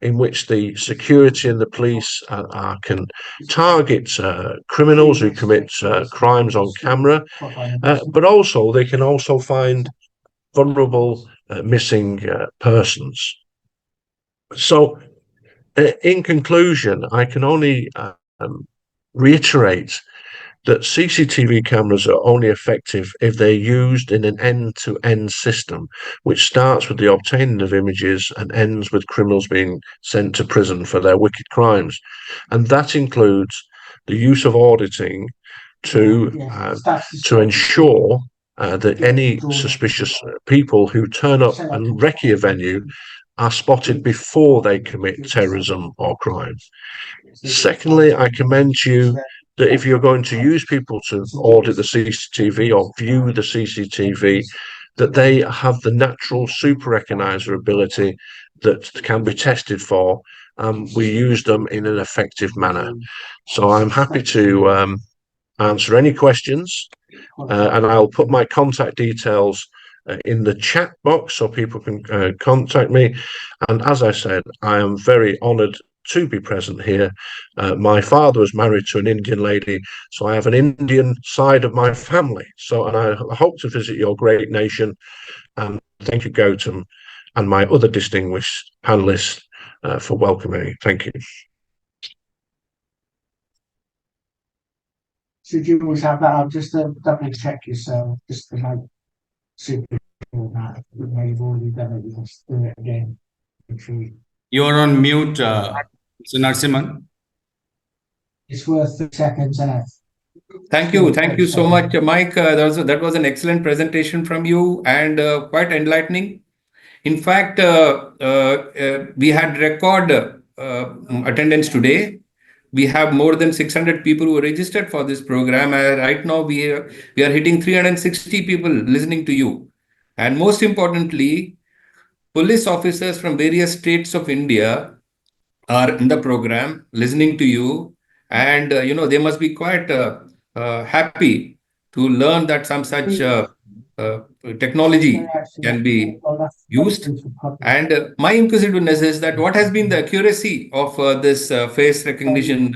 in which the security and the police can target criminals who commit crimes on camera, but also they can also find vulnerable missing persons. So, in conclusion, I can only reiterate that CCTV cameras are only effective if they're used in an end-to-end system, which starts with the obtaining of images and ends with criminals being sent to prison for their wicked crimes. And that includes the use of auditing to ensure that any suspicious people who turn up and wreck your venue are spotted before they commit terrorism or crimes. Secondly, I commend you that if you're going to use people to audit the CCTV or view the CCTV, that they have the natural super recognizer ability that can be tested for. We use them in an effective manner. So I'm happy to answer any questions, and I'll put my contact details in the chat box so people can contact me. And as I said, I am very honoured to be present here. My father was married to an Indian lady, so I have an Indian side of my family. And I hope to visit your great nation. And thank you, Gautam, and my other distinguished panelists for welcoming me. Thank you. Should you always have that? I'll just double check yourself, just to make super that you've already done it. You just do it again. You're on mute, Mr. Narasimhan. It's worth 3 seconds, isn't it? Thank you so much, Mike. That was an excellent presentation from you and quite enlightening. In fact, we had record attendance today. We have more than 600 people who are registered for this program. Right now, we are hitting 360 people listening to you. And most importantly, police officers from various states of India are in the program listening to you. And, they must be quite happy to learn that some such technology can be used. And my inquisitiveness is that what has been the accuracy of this face recognition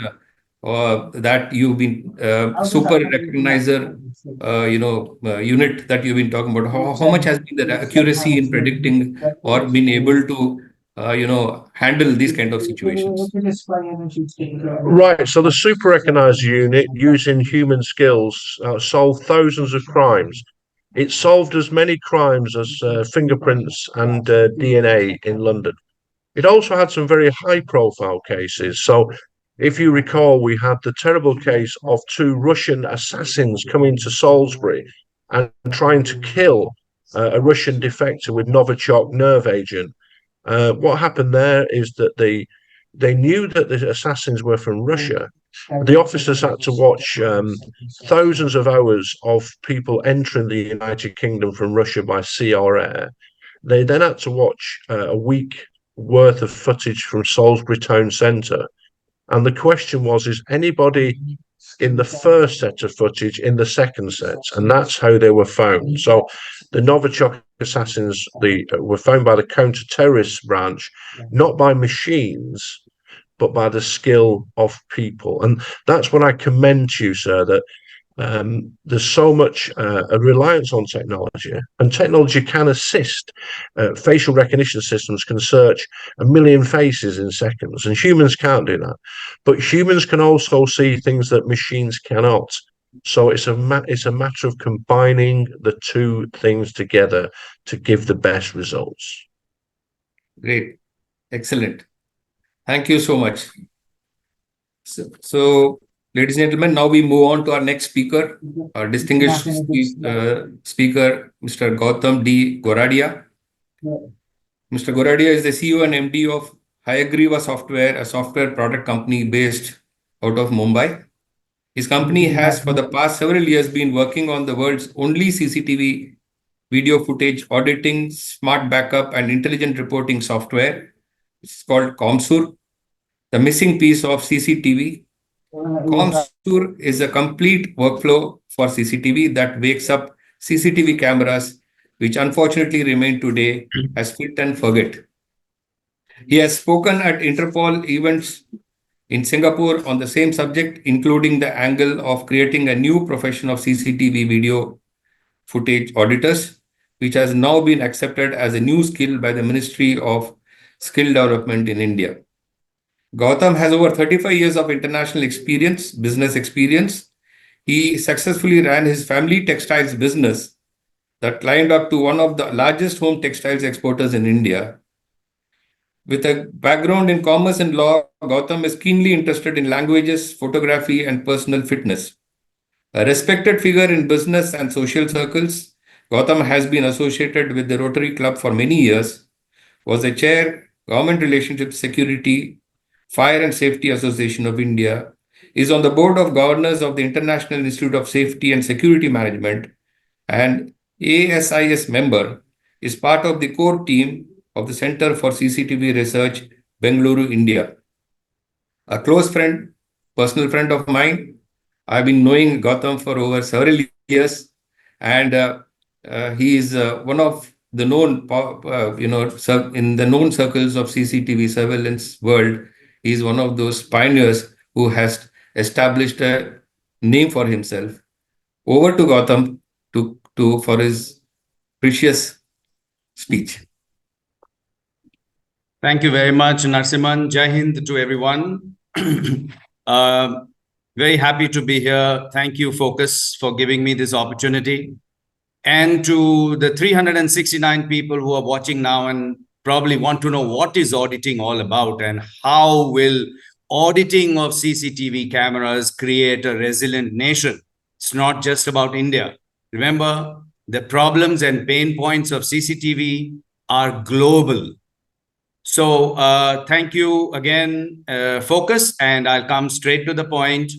that you've been super recognizer, unit that you've been talking about? How much has been the accuracy in predicting or been able to, handle these kind of situations? Right, so the super recognizer unit, using human skills, solved thousands of crimes. It solved as many crimes as fingerprints and DNA in London. It also had some very high profile cases. So, if you recall, we had the terrible case of two Russian assassins coming to Salisbury and trying to kill a Russian defector with Novichok nerve agent. What happened there is that they knew that the assassins were from Russia. The officers had to watch thousands of hours of people entering the United Kingdom from Russia by sea or air. They then had to watch a week worth of footage from Salisbury town centre. And the question was, is anybody in the first set of footage in the second set? And that's how they were found. So the Novichok assassins were found by the counter-terrorist branch, not by machines, but by the skill of people. And that's what I commend to you, sir, that there's so much a reliance on technology, and technology can assist. Facial recognition systems can search 1 million faces in seconds, and humans can't do that. But humans can also see things that machines cannot. So it's a matter of combining the two things together to give the best results. Great. Excellent. Thank you so much. So ladies and gentlemen, now we move on to our next speaker, our distinguished speaker, Mr. Gautam D. Goradia. Mr. Goradia is the CEO and MD of Hayagriva Software, a software product company based out of Mumbai. His company has, for the past several years, been working on the world's only CCTV video footage auditing, smart backup, and intelligent reporting software. It's called ComSur, the missing piece of CCTV. ComSur is a complete workflow for CCTV that wakes up CCTV cameras, which unfortunately remain today as fit and forget. He has spoken at Interpol events in Singapore on the same subject, including the angle of creating a new profession of CCTV video footage auditors, which has now been accepted as a new skill by the Ministry of Skill Development in India. Gautam has over 35 years of international experience, business experience. He successfully ran his family textiles business that climbed up to one of the largest home textiles exporters in India. With a background in commerce and law, Gautam is keenly interested in languages, photography, and personal fitness. A respected figure in business and social circles, Gautam has been associated with the Rotary Club for many years, was the chair, Government Relations Security, Fire and Safety Association of India, is on the board of governors of the International Institute of Safety and Security Management, and ASIS member, is part of the core team of the Center for CCTV Research, Bengaluru, India. A close friend, personal friend of mine. I've been knowing Gautam for over several years, and he is one of the known, in the known circles of CCTV surveillance world. He is one of those pioneers who has established a name for himself. Over to Gautam for his precious speech. Thank you very much, Narsiman. Jai Hind to everyone. Very happy to be here. Thank you, Focus, for giving me this opportunity. And to the 369 people who are watching now and probably want to know what is auditing all about and how will auditing of CCTV cameras create a resilient nation. It's not just about India. Remember, the problems and pain points of CCTV are global. So thank you again, Focus, and I'll come straight to the point.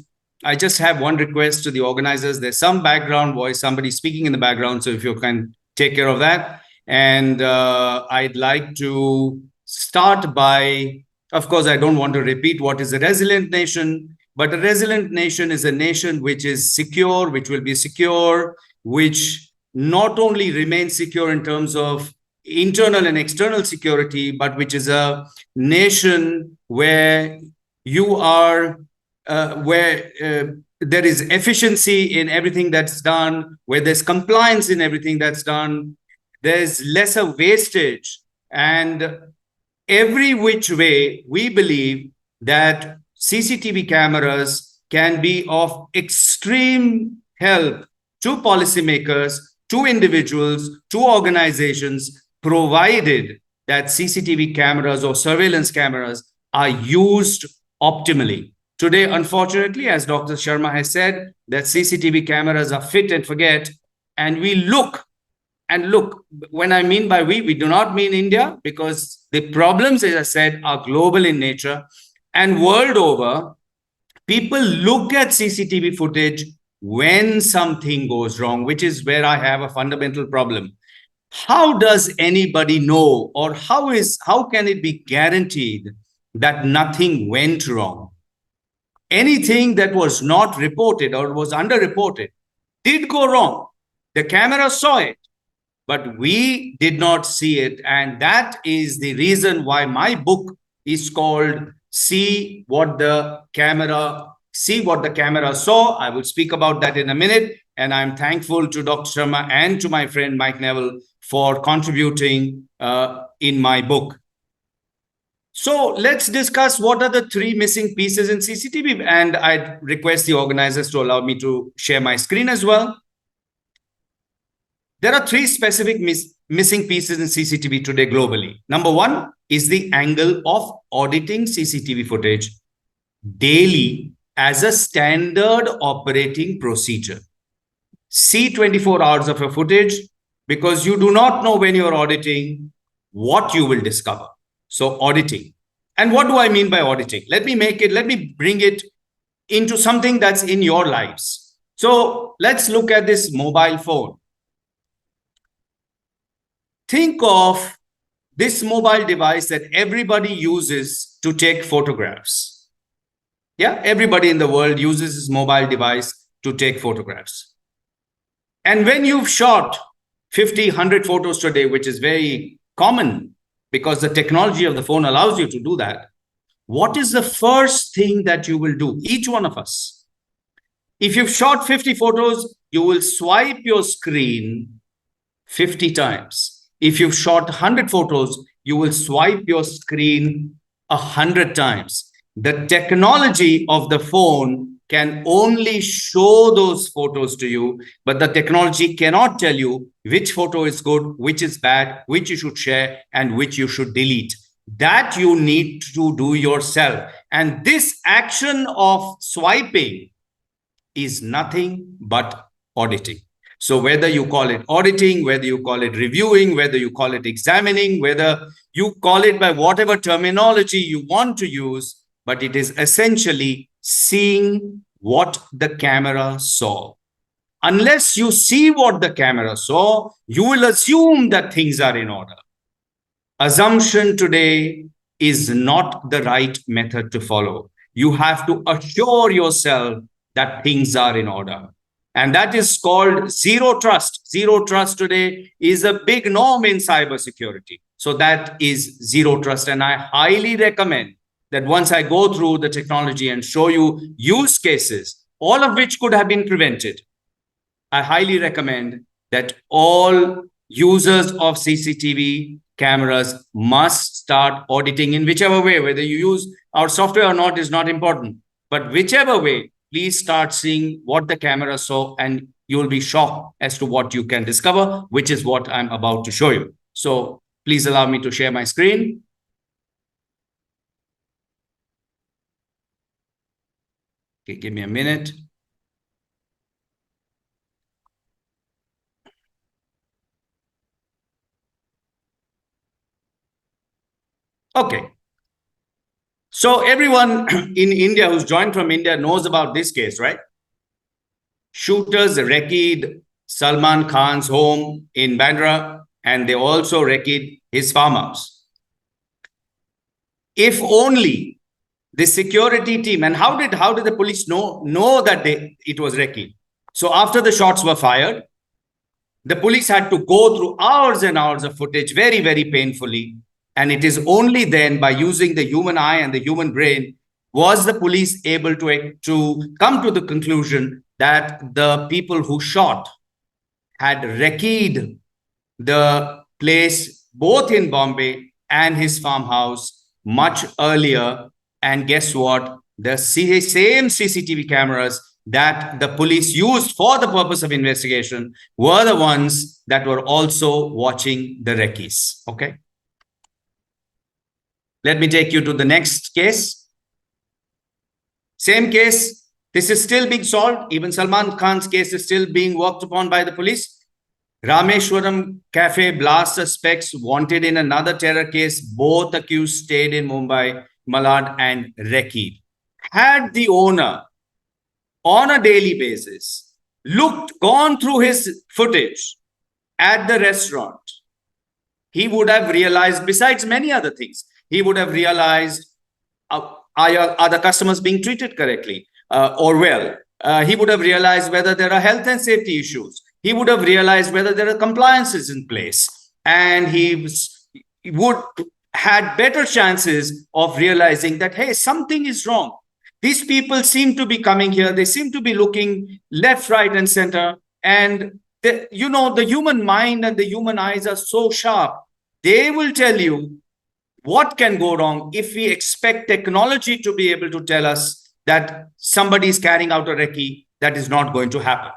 I just have one request to the organizers. There's some background voice, somebody speaking in the background, so if you can take care of that. And I'd like to start by, of course, I don't want to repeat what is a resilient nation, but a resilient nation is a nation which is secure, which will be secure, which not only remains secure in terms of internal and external security, but which is a nation where you are, where there is efficiency in everything that's done, where there's compliance in everything that's done, there's lesser wastage, and every which way we believe that CCTV cameras can be of extreme help to policymakers, to individuals, to organizations, provided that CCTV cameras or surveillance cameras are used optimally. Today, unfortunately, as Dr. Sharma has said, that CCTV cameras are fit and forget, and we look. And look, when I mean by we do not mean India, because the problems, as I said, are global in nature. And world over, people look at CCTV footage when something goes wrong, which is where I have a fundamental problem. How does anybody know, or how can it be guaranteed that nothing went wrong? Anything that was not reported or was underreported did go wrong. The camera saw it, but we did not see it. And that is the reason why my book is called See What the Camera Saw. I will speak about that in a minute. And I'm thankful to Dr. Sharma and to my friend Mike Neville for contributing in my book. So let's discuss what are the three missing pieces in CCTV. And I request the organizers to allow me to share my screen as well. There are three specific missing pieces in CCTV today globally. Number one is the angle of auditing CCTV footage daily as a standard operating procedure. See 24 hours of your footage, because you do not know when you're auditing what you will discover. So auditing. And what do I mean by auditing? Let me bring it into something that's in your lives. So let's look at this mobile phone. Think of this mobile device that everybody uses to take photographs. Yeah, everybody in the world uses this mobile device to take photographs. And when you've shot 50, 100 photos today, which is very common because the technology of the phone allows you to do that, what is the first thing that you will do? Each one of us. If you've shot 50 photos, you will swipe your screen 50 times. If you've shot 100 photos, you will swipe your screen 100 times. The technology of the phone can only show those photos to you, but the technology cannot tell you which photo is good, which is bad, which you should share, and which you should delete. That you need to do yourself. And this action of swiping is nothing but auditing. So whether you call it auditing, whether you call it reviewing, whether you call it examining, whether you call it by whatever terminology you want to use, but it is essentially seeing what the camera saw. Unless you see what the camera saw, you will assume that things are in order. Assumption today is not the right method to follow. You have to assure yourself that things are in order. And that is called zero trust. Zero trust today is a big norm in cybersecurity. So that is zero trust. And I highly recommend that once I go through the technology and show you use cases, all of which could have been prevented, I highly recommend that all users of CCTV cameras must start auditing in whichever way. Whether you use our software or not is not important. But whichever way, please start seeing what the camera saw, and you'll be shocked as to what you can discover, which is what I'm about to show you. So please allow me to share my screen. Okay, give me a minute. Okay. So everyone in India who's joined from India knows about this case, right? Shooters wrecked Salman Khan's home in Bandra, and they also wrecked his farmhouse. If only the security team, and how did the police know that it was wrecked? So after the shots were fired, The police had to go through hours and hours of footage very, very painfully. And it is only then by using the human eye and the human brain was the police able to come to the conclusion that the people who shot had recce'd the place both in Bombay and his farmhouse much earlier. And guess what? The same CCTV cameras that the police used for the purpose of investigation were the ones that were also watching the recce's. Okay. Let me take you to the next case. Same case. This is still being solved. Even Salman Khan's case is still being worked upon by the police. Rameshwaram Cafe blast suspects wanted in another terror case. Both accused stayed in Mumbai, Malad and recce'd. Had the owner on a daily basis gone through his footage at the restaurant, he would have realized, besides many other things, he would have realized, are the customers being treated correctly or well? He would have realized whether there are health and safety issues. He would have realized whether there are compliances in place. And he would had better chances of realizing that, hey, something is wrong. These people seem to be coming here. They seem to be looking left, right, and center. And the human mind and the human eyes are so sharp. They will tell you what can go wrong if we expect technology to be able to tell us that somebody is carrying out a recce. That is not going to happen.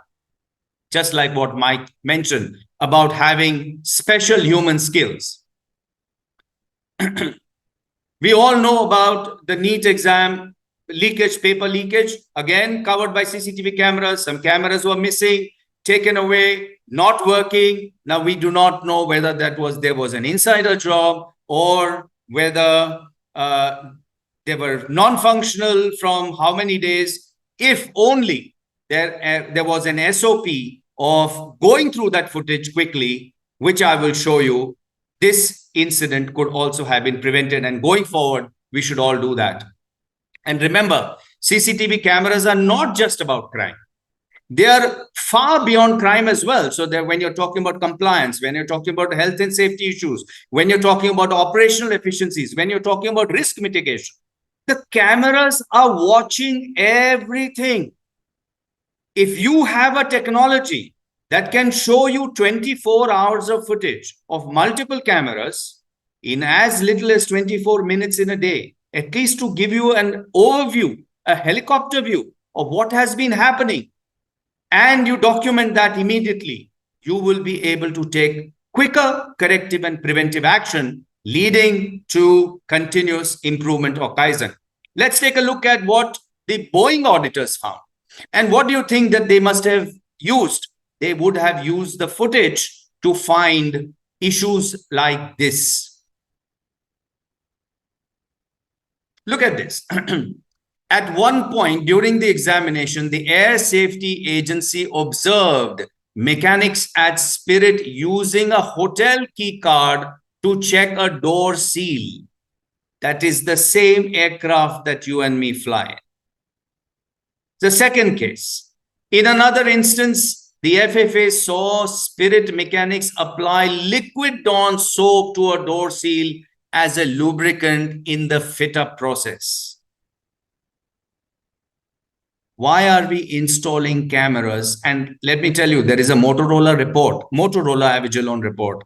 Just like what Mike mentioned about having special human skills. We all know about the NEET exam leakage, paper leakage, again covered by CCTV cameras. Some cameras were missing, taken away, not working. Now we do not know whether there was an insider job or whether they were non-functional from how many days. If only there was an SOP of going through that footage quickly, which I will show you, this incident could also have been prevented. And going forward, we should all do that. And remember, CCTV cameras are not just about crime. They are far beyond crime as well. So that when you're talking about compliance, when you're talking about health and safety issues, when you're talking about operational efficiencies, when you're talking about risk mitigation, the cameras are watching everything. If you have a technology that can show you 24 hours of footage of multiple cameras in as little as 24 minutes in a day, at least to give you an overview, a helicopter view of what has been happening, and you document that immediately, you will be able to take quicker corrective and preventive action, leading to continuous improvement or Kaizen. Let's take a look at what the Boeing auditors found. And what do you think that they must have used? They would have used the footage to find issues like this. Look at this. At one point during the examination, the Air Safety Agency observed mechanics at Spirit using a hotel key card to check a door seal. That is the same aircraft that you and me fly. The second case. In another instance, the FFA saw Spirit mechanics apply liquid Dawn soap to a door seal as a lubricant in the fit-up process. Why are we installing cameras? And let me tell you, there is a Motorola Avigilon report,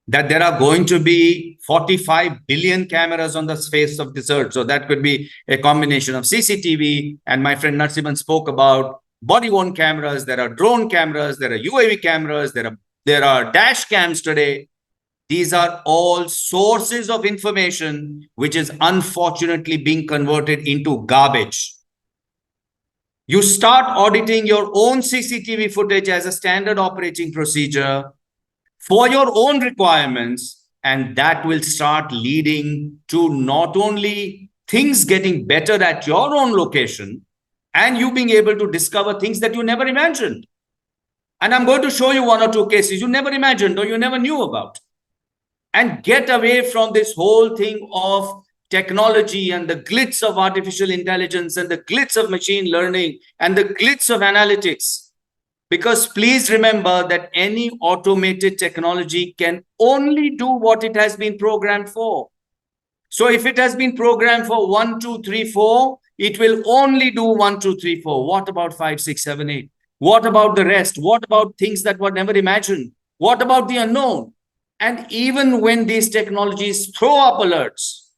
that there are going to be 45 billion cameras on the face of this earth. So that could be a combination of CCTV, and my friend Narsiman spoke about body-worn cameras, there are drone cameras, there are UAV cameras, there are dash cams today. These are all sources of information which is unfortunately being converted into garbage. You start auditing your own CCTV footage as a standard operating procedure for your own requirements, and that will start leading to not only things getting better at your own location and you being able to discover things that you never imagined. And I'm going to show you one or two cases you never imagined or you never knew about. And get away from this whole thing of technology and the glitz of artificial intelligence and the glitz of machine learning and the glitz of analytics. Because please remember that any automated technology can only do what it has been programmed for. So if it has been programmed for 1, 2, 3, 4, it will only do 1, 2, 3, 4. What about 5, 6, 7, 8? What about the rest? What about things that were never imagined? What about the unknown? And even when these technologies throw up alerts,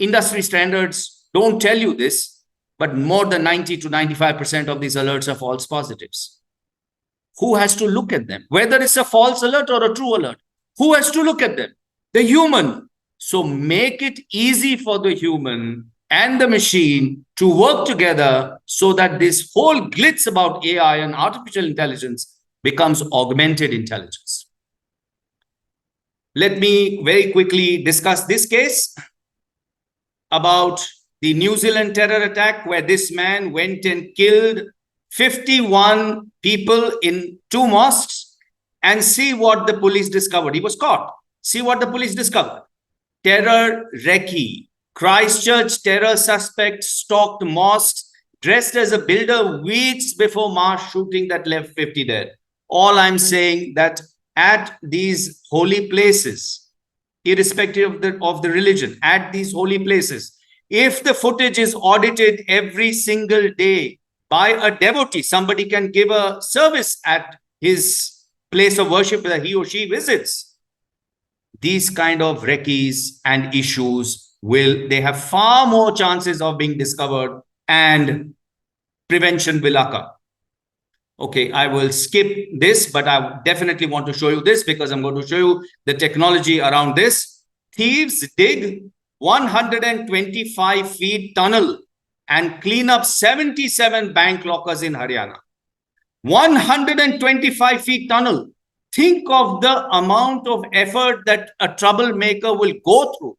industry standards don't tell you this, but more than 90 to 95% of these alerts are false positives. Who has to look at them? Whether it's a false alert or a true alert, who has to look at them? The human. So make it easy for the human and the machine to work together so that this whole glitz about AI and artificial intelligence becomes augmented intelligence. Let me very quickly discuss this case about the New Zealand terror attack, where this man went and killed 51 people in 2 mosques, and see what the police discovered. He was caught. See what the police discovered. Terror recce. Christchurch terror suspect stalked mosques dressed as a builder weeks before mass shooting that left 50 dead. All I'm saying that at these holy places, irrespective of the religion, at these holy places, if the footage is audited every single day by a devotee, somebody can give a service at his place of worship that he or she visits. These kind of recce's and issues they have far more chances of being discovered, and prevention will occur. Okay, I will skip this, but I definitely want to show you this because I'm going to show you the technology around this. Thieves dig 125 feet tunnel and clean up 77 bank lockers in Haryana. 125 feet tunnel. Think of the amount of effort that a troublemaker will go through.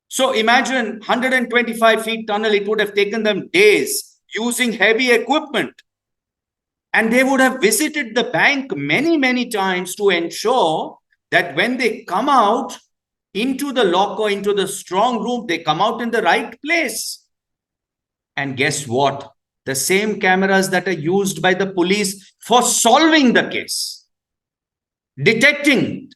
So imagine 125 feet tunnel, it would have taken them days using heavy equipment. And they would have visited the bank many, many times to ensure that when they come out into the locker, into the strong room, they come out in the right place. And guess what? The same cameras that are used by the police for solving the case, detecting,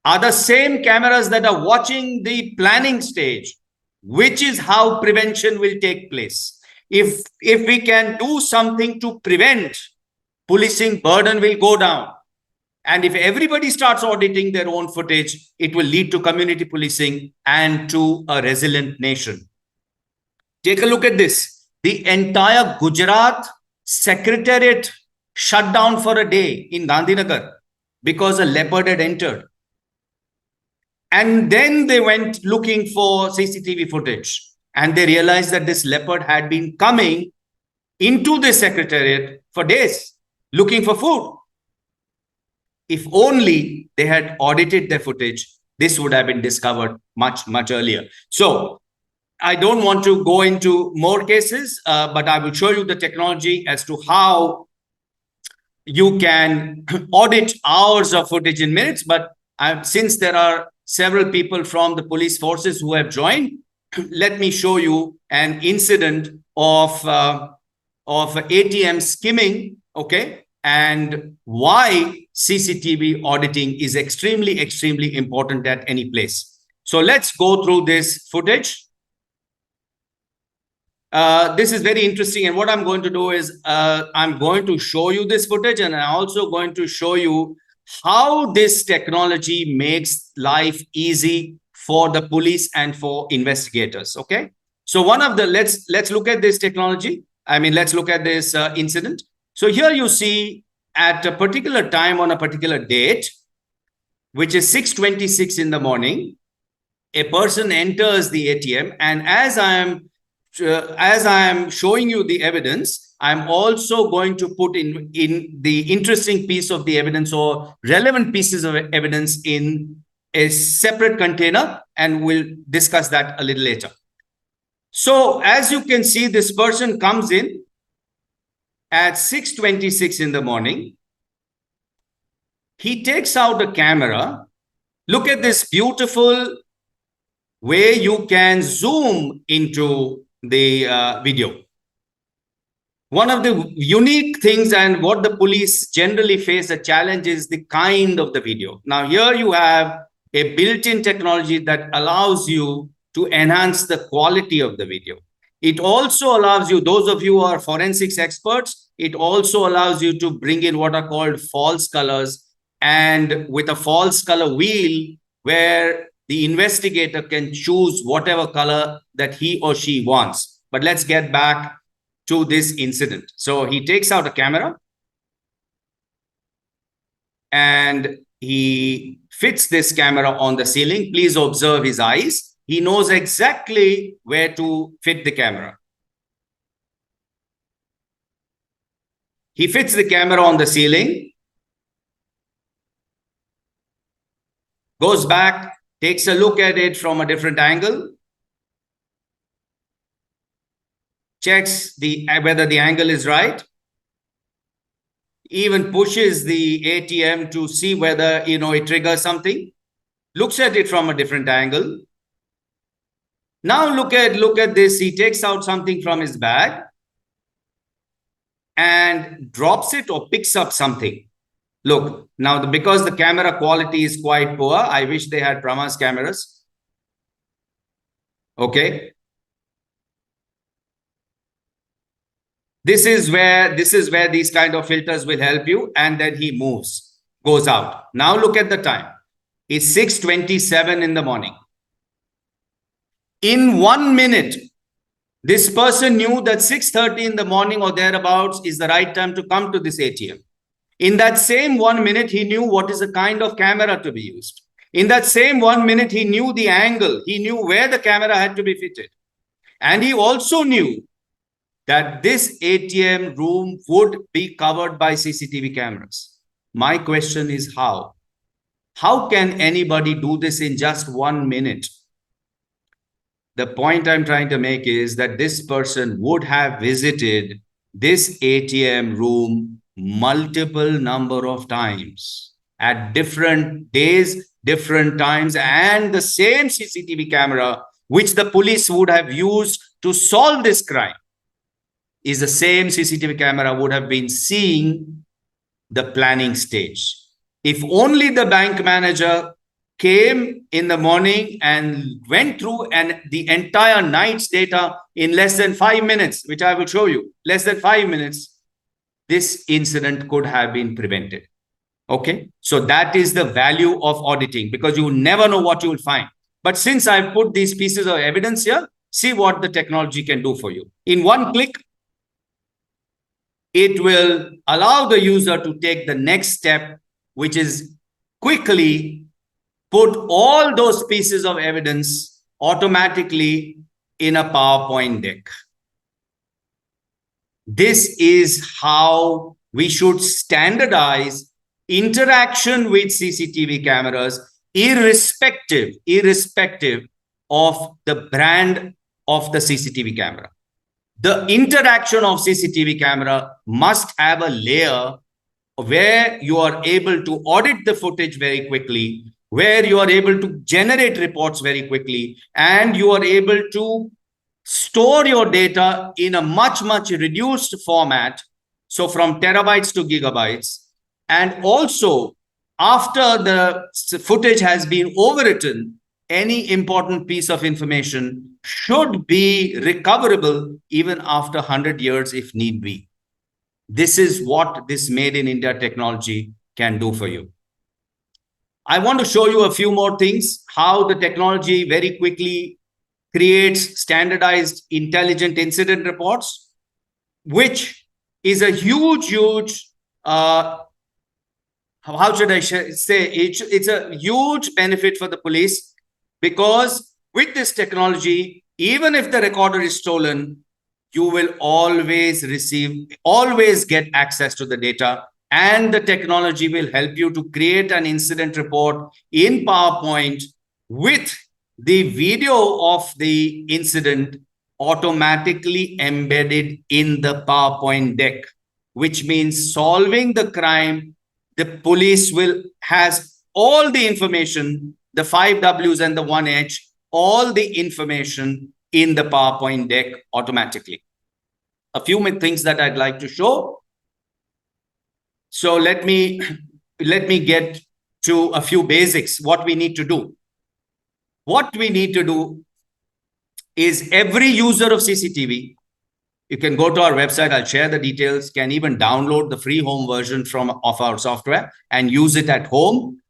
are the same cameras that are watching the planning stage, which is how prevention will take place. If we can do something to prevent, policing burden will go down. And if everybody starts auditing their own footage, it will lead to community policing and to a resilient nation. Take a look at this. The entire Gujarat Secretariat shut down for a day in Gandhinagar because a leopard had entered. And then they went looking for CCTV footage, and they realized that this leopard had been coming into the secretariat for days looking for food. If only they had audited their footage, this would have been discovered much, much earlier. So I don't want to go into more cases, but I will show you the technology as to how you can audit hours of footage in minutes. But since there are several people from the police forces who have joined, let me show you an incident of ATM skimming, okay, and why CCTV auditing is extremely, extremely important at any place. So let's go through this footage. This is very interesting, and what I'm going to do is I'm going to show you this footage, and I'm also going to show you how this technology makes life easy for the police and for investigators. Okay, so let's look at this technology. Let's look at this incident. So here you see at a particular time on a particular date, which is 6:26 in the morning, a person enters the ATM, and as I am showing you the evidence, I'm also going to put in the interesting piece of the evidence or relevant pieces of evidence in a separate container, and we'll discuss that a little later. So as you can see, this person comes in at 6:26 in the morning. He takes out a camera. Look at this beautiful way you can zoom into the video. One of the unique things and what the police generally face a challenge is the kind of the video. Now, here you have a built-in technology that allows you to enhance the quality of the video. It also allows you, those of you who are forensics experts, it also allows you to bring in what are called false colors, and with a false color wheel where the investigator can choose whatever color that he or she wants. But let's get back to this incident. So he takes out a camera and he fits this camera on the ceiling. Please observe his eyes. He knows exactly where to fit the camera. He fits the camera on the ceiling, goes back, takes a look at it from a different angle, checks whether the angle is right, even pushes the ATM to see whether, it triggers something, looks at it from a different angle. Now look at this. He takes out something from his bag and drops it or picks up something. Look, now because the camera quality is quite poor, I wish they had Brahma's cameras. Okay. This is where these kind of filters will help you. And then he goes out. Now look at the time. It's 6:27 in the morning. In 1 minute, this person knew that 6:30 in the morning or thereabouts is the right time to come to this ATM. In that same 1 minute, he knew what is the kind of camera to be used. In that same 1 minute, he knew the angle. He knew where the camera had to be fitted. And he also knew that this ATM room would be covered by CCTV cameras. My question is how? How can anybody do this in just 1 minute? The point I'm trying to make is that this person would have visited this ATM room multiple number of times at different days, different times, and the same CCTV camera which the police would have used to solve this crime is the same CCTV camera would have been seeing the planning stage. If only the bank manager came in the morning and went through the entire night's data in less than 5 minutes, which I will show you, less than 5 minutes, this incident could have been prevented. Okay, so that is the value of auditing, because you never know what you will find. But since I've put these pieces of evidence here, see what the technology can do for you. In one click, it will allow the user to take the next step, which is quickly put all those pieces of evidence automatically in a PowerPoint deck. This is how we should standardize interaction with CCTV cameras, irrespective of the brand of the CCTV camera. The interaction of CCTV camera must have a layer where you are able to audit the footage very quickly, where you are able to generate reports very quickly, and you are able to store your data in a much reduced format. So from terabytes to gigabytes. And also, after the footage has been overwritten, any important piece of information should be recoverable even after 100 years if need be. This is what this Made in India technology can do for you. I want to show you a few more things, how the technology very quickly creates standardized intelligent incident reports, which is a huge, how should I say, it's a huge benefit for the police, because with this technology, even if the recorder is stolen, you will always get access to the data, and the technology will help you to create an incident report in PowerPoint with the video of the incident automatically embedded in the PowerPoint deck, which means solving the crime, the police has all the information, the 5 Ws and the 1 H, all the information in the PowerPoint deck automatically. a few things that I'd like to show. So let me get to a few basics, what we need to do. What we need to do is every user of CCTV, you can go to our website, I'll share the details, can even download the free home version of our software and use it at home.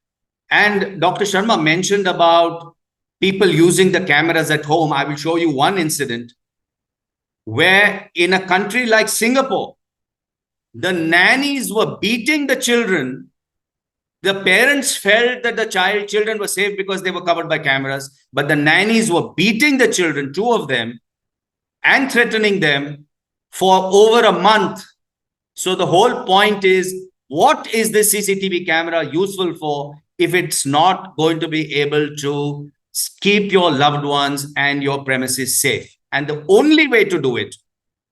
And Dr. Sharma mentioned about people using the cameras at home. I will show you one incident where in a country like Singapore, the nannies were beating the children. The parents felt that the children were safe because they were covered by cameras, but the nannies were beating the children, two of them, and threatening them for over a month. So the whole point is, what is this CCTV camera useful for if it's not going to be able to keep your loved ones and your premises safe? And the only way to do it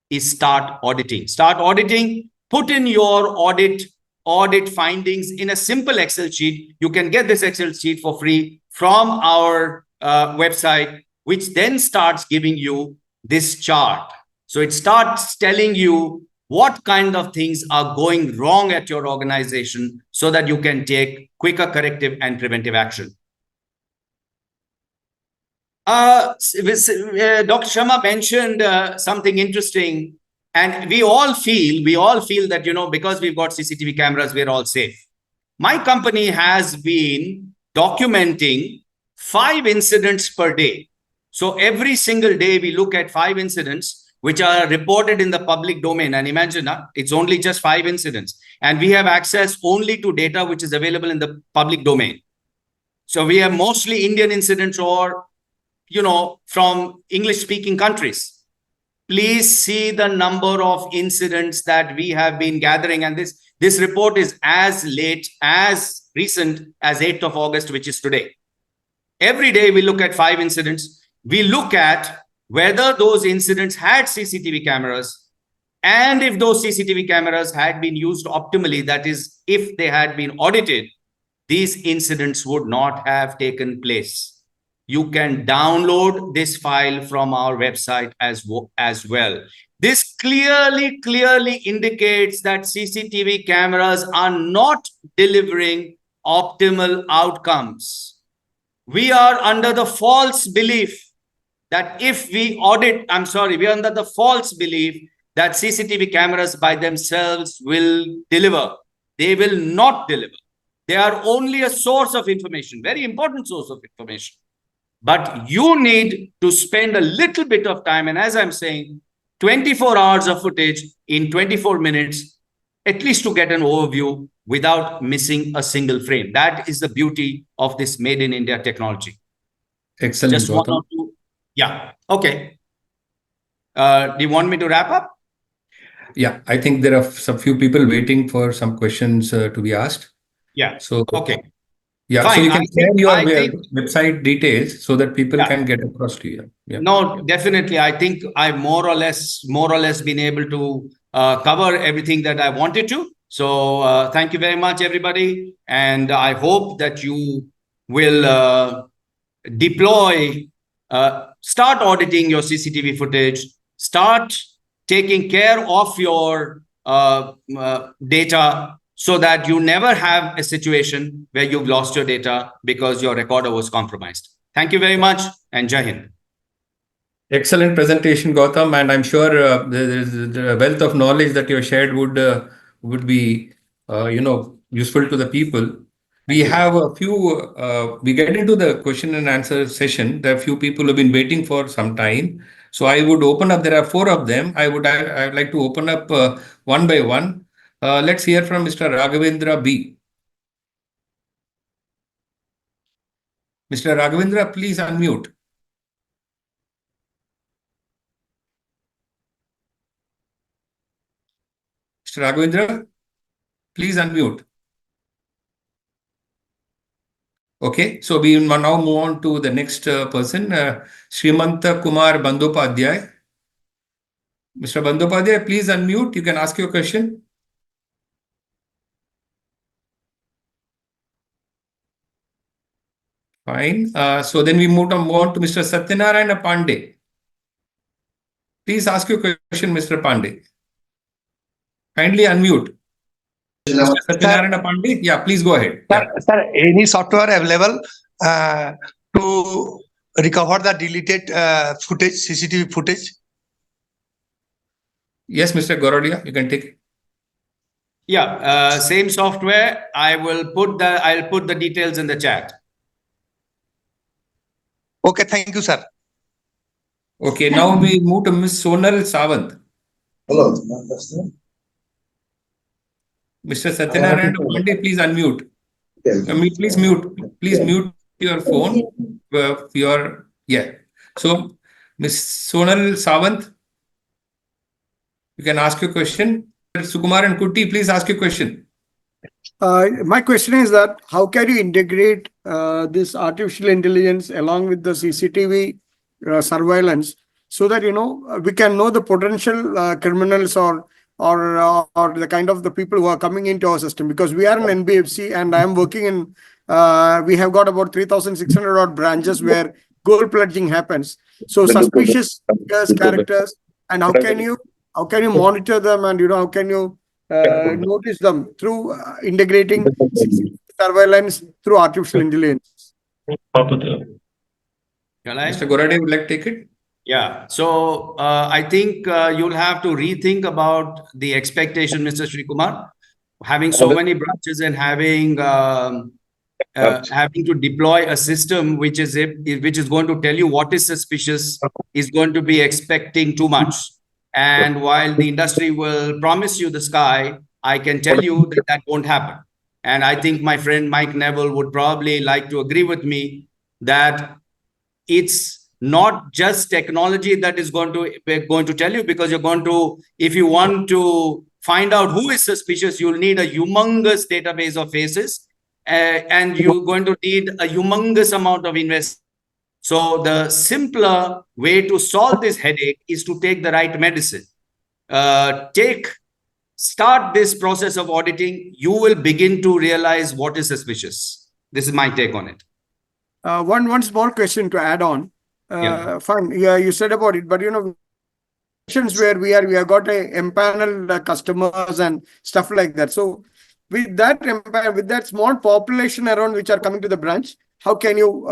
is start auditing. Start auditing, put in your audit findings in a simple Excel sheet. You can get this Excel sheet for free from our website, which then starts giving you this chart. So it starts telling you what kind of things are going wrong at your organization so that you can take quicker corrective and preventive action. Dr. Sharma mentioned something interesting, and we all feel that, you know, because we've got CCTV cameras, we're all safe. My company has been documenting 5 incidents per day. So every single day we look at 5 incidents which are reported in the public domain. And imagine, it's only just 5 incidents. And we have access only to data which is available in the public domain. So we have mostly Indian incidents or, you know, from English-speaking countries. Please see the number of incidents that we have been gathering. And this report is as recent as 8th of August, which is today. Every day we look at 5 incidents. We look at whether those incidents had CCTV cameras, and if those CCTV cameras had been used optimally, that is, if they had been audited, these incidents would not have taken place. You can download this file from our website as well. This clearly indicates that CCTV cameras are not delivering optimal outcomes. We are under the false belief that if we audit, we are under the false belief that CCTV cameras by themselves will deliver. They will not deliver. They are only a source of information, very important source of information. But you need to spend a little bit of time. And as I'm saying, 24 hours of footage in 24 minutes, at least to get an overview without missing a single frame. That is the beauty of this made in India technology. Excellent. Just one or two. Yeah. Okay. Do you want me to wrap up? Yeah, I think there are some few people waiting for some questions to be asked. Yeah. So, okay. Yeah, Fine. so you can share your website details so that people can get across to you. Yeah. No, definitely. I think I've more or less been able to cover everything that I wanted to. So thank you very much, everybody. And I hope that you will deploy, start auditing your CCTV footage, start taking care of your data, so that you never have a situation where you've lost your data because your recorder was compromised. Thank you very much, and Jai Hind. Excellent presentation, Gautam, and I'm sure the wealth of knowledge that you shared would be useful to the people. We have a few. We get into the question and answer session. There are a few people who have been waiting for some time. So I would open up. There are 4 of them. I would like to open up one by one. Let's hear from Mr. Raghavendra B. Mr. Raghavendra, please unmute. Mr. Raghavendra, please unmute. Okay, so we will now move on to the next person, Srimanta Kumar Bandopadhyay. Mr. Bandopadhyay, please unmute. You can ask your question. Fine. So then we move on to Mr. Satyanarayana Pandey. Please ask your question, Mr. Pandey. Kindly unmute. Mr. Satyanarayana Pandey, yeah, please go ahead. Yeah. Sir, any software available to recover the deleted footage, CCTV footage? Yes, Mr. Gorodia, you can take it. Yeah, same software. I'll put the details in the chat. Okay, thank you, sir. Okay, now we move to Ms. Sonal Sawant. Hello. Mr. Satyanarayana Pandey, please unmute. Please mute your phone. So, Ms. Sonal Sawant, you can ask your question. Sukumar and Kutti, please ask your question. My question is that how can you integrate this artificial intelligence along with the CCTV surveillance so that we can know the potential criminals or the kind of the people who are coming into our system, because we are an NBFC and I am working in we have got about 3,600 odd branches where gold pledging happens. So suspicious characters, and how can you monitor them, and how can you notice them through integrating surveillance through artificial intelligence? Shall I? Mr. Goradia would like to take it? Yeah. So I think you'll have to rethink about the expectation, Mr. Sri Kumar. Having so many branches and having to deploy a system which is going to tell you what is suspicious is going to be expecting too much. And while the industry will promise you the sky, I can tell you that won't happen. And I think my friend Mike Neville would probably like to agree with me that it's not just technology that is going to tell you, because you're going to, if you want to find out who is suspicious, you'll need a humongous database of faces, and you're going to need a humongous amount of investment. So the simpler way to solve this headache is to take the right medicine. Start this process of auditing. You will begin to realize what is suspicious. This is my take on it. One small question to add on. Yeah. Fine. Yeah, you said about it, but where we have got a empaneled customers and stuff like that. So with that small population around which are coming to the branch, how can you,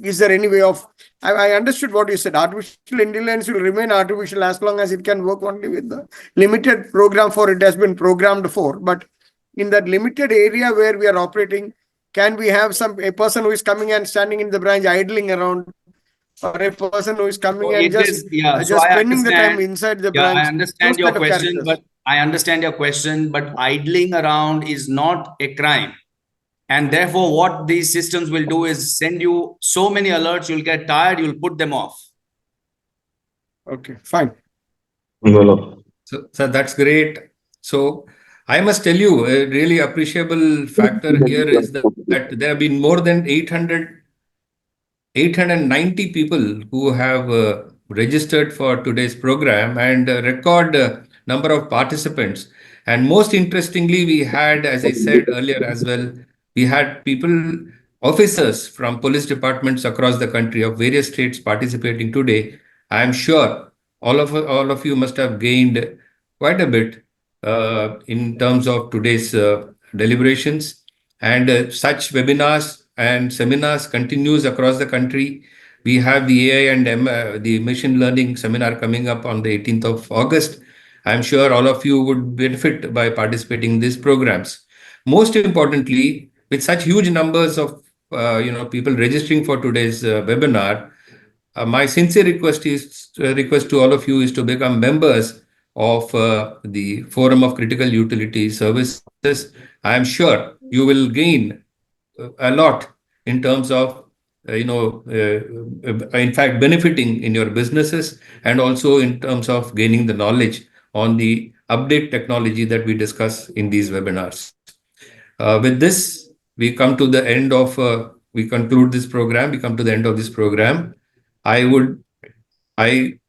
is there any way of, I understood what you said, artificial intelligence will remain artificial as long as it can work only with the limited program for it has been programmed for. But in that limited area where we are operating, can we have a person who is coming and standing in the branch idling around, or a person who is coming and just spending the time inside the branch? I understand your question, but idling around is not a crime. And therefore, what these systems will do is send you so many alerts, you'll get tired, you'll put them off. Okay, fine. So that's great. So I must tell you, a really appreciable factor here is that there have been more than 890 people who have registered for today's program, and a record number of participants. And most interestingly, we had, as I said earlier as well, we had officers from police departments across the country of various states participating today. I am sure all of you must have gained quite a bit in terms of today's deliberations, and such webinars and seminars continues across the country. We have the AI and the machine learning seminar coming up on the 18th of August. I'm sure all of you would benefit by participating in these programs. Most importantly, with such huge numbers of people registering for today's webinar, my sincere request to all of you is to become members of the Forum of Critical Utility Services. I am sure you will gain a lot in terms of in fact benefiting in your businesses, and also in terms of gaining the knowledge on the update technology that we discuss in these webinars. With this, we come to the end of we conclude this program. We come to the end of this program. I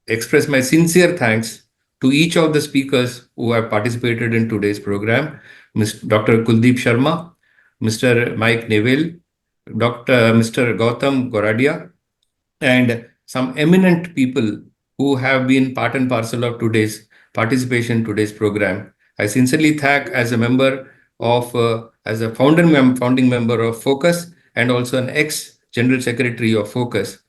express my sincere thanks to each of the speakers who have participated in today's program: Dr. Kuldeep Sharma, Mr. Mike Neville, Mr. Gautam Goradia, and some eminent people who have been part and parcel of today's participation, today's program. I sincerely thank as a member of, as a founding member of Focus and also an ex-General Secretary of Focus.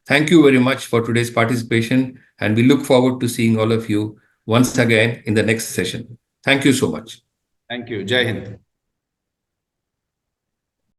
Thank you very much for today's participation, and we look forward to seeing all of you once again in the next session. Thank you so much. Thank you. Jai Hind.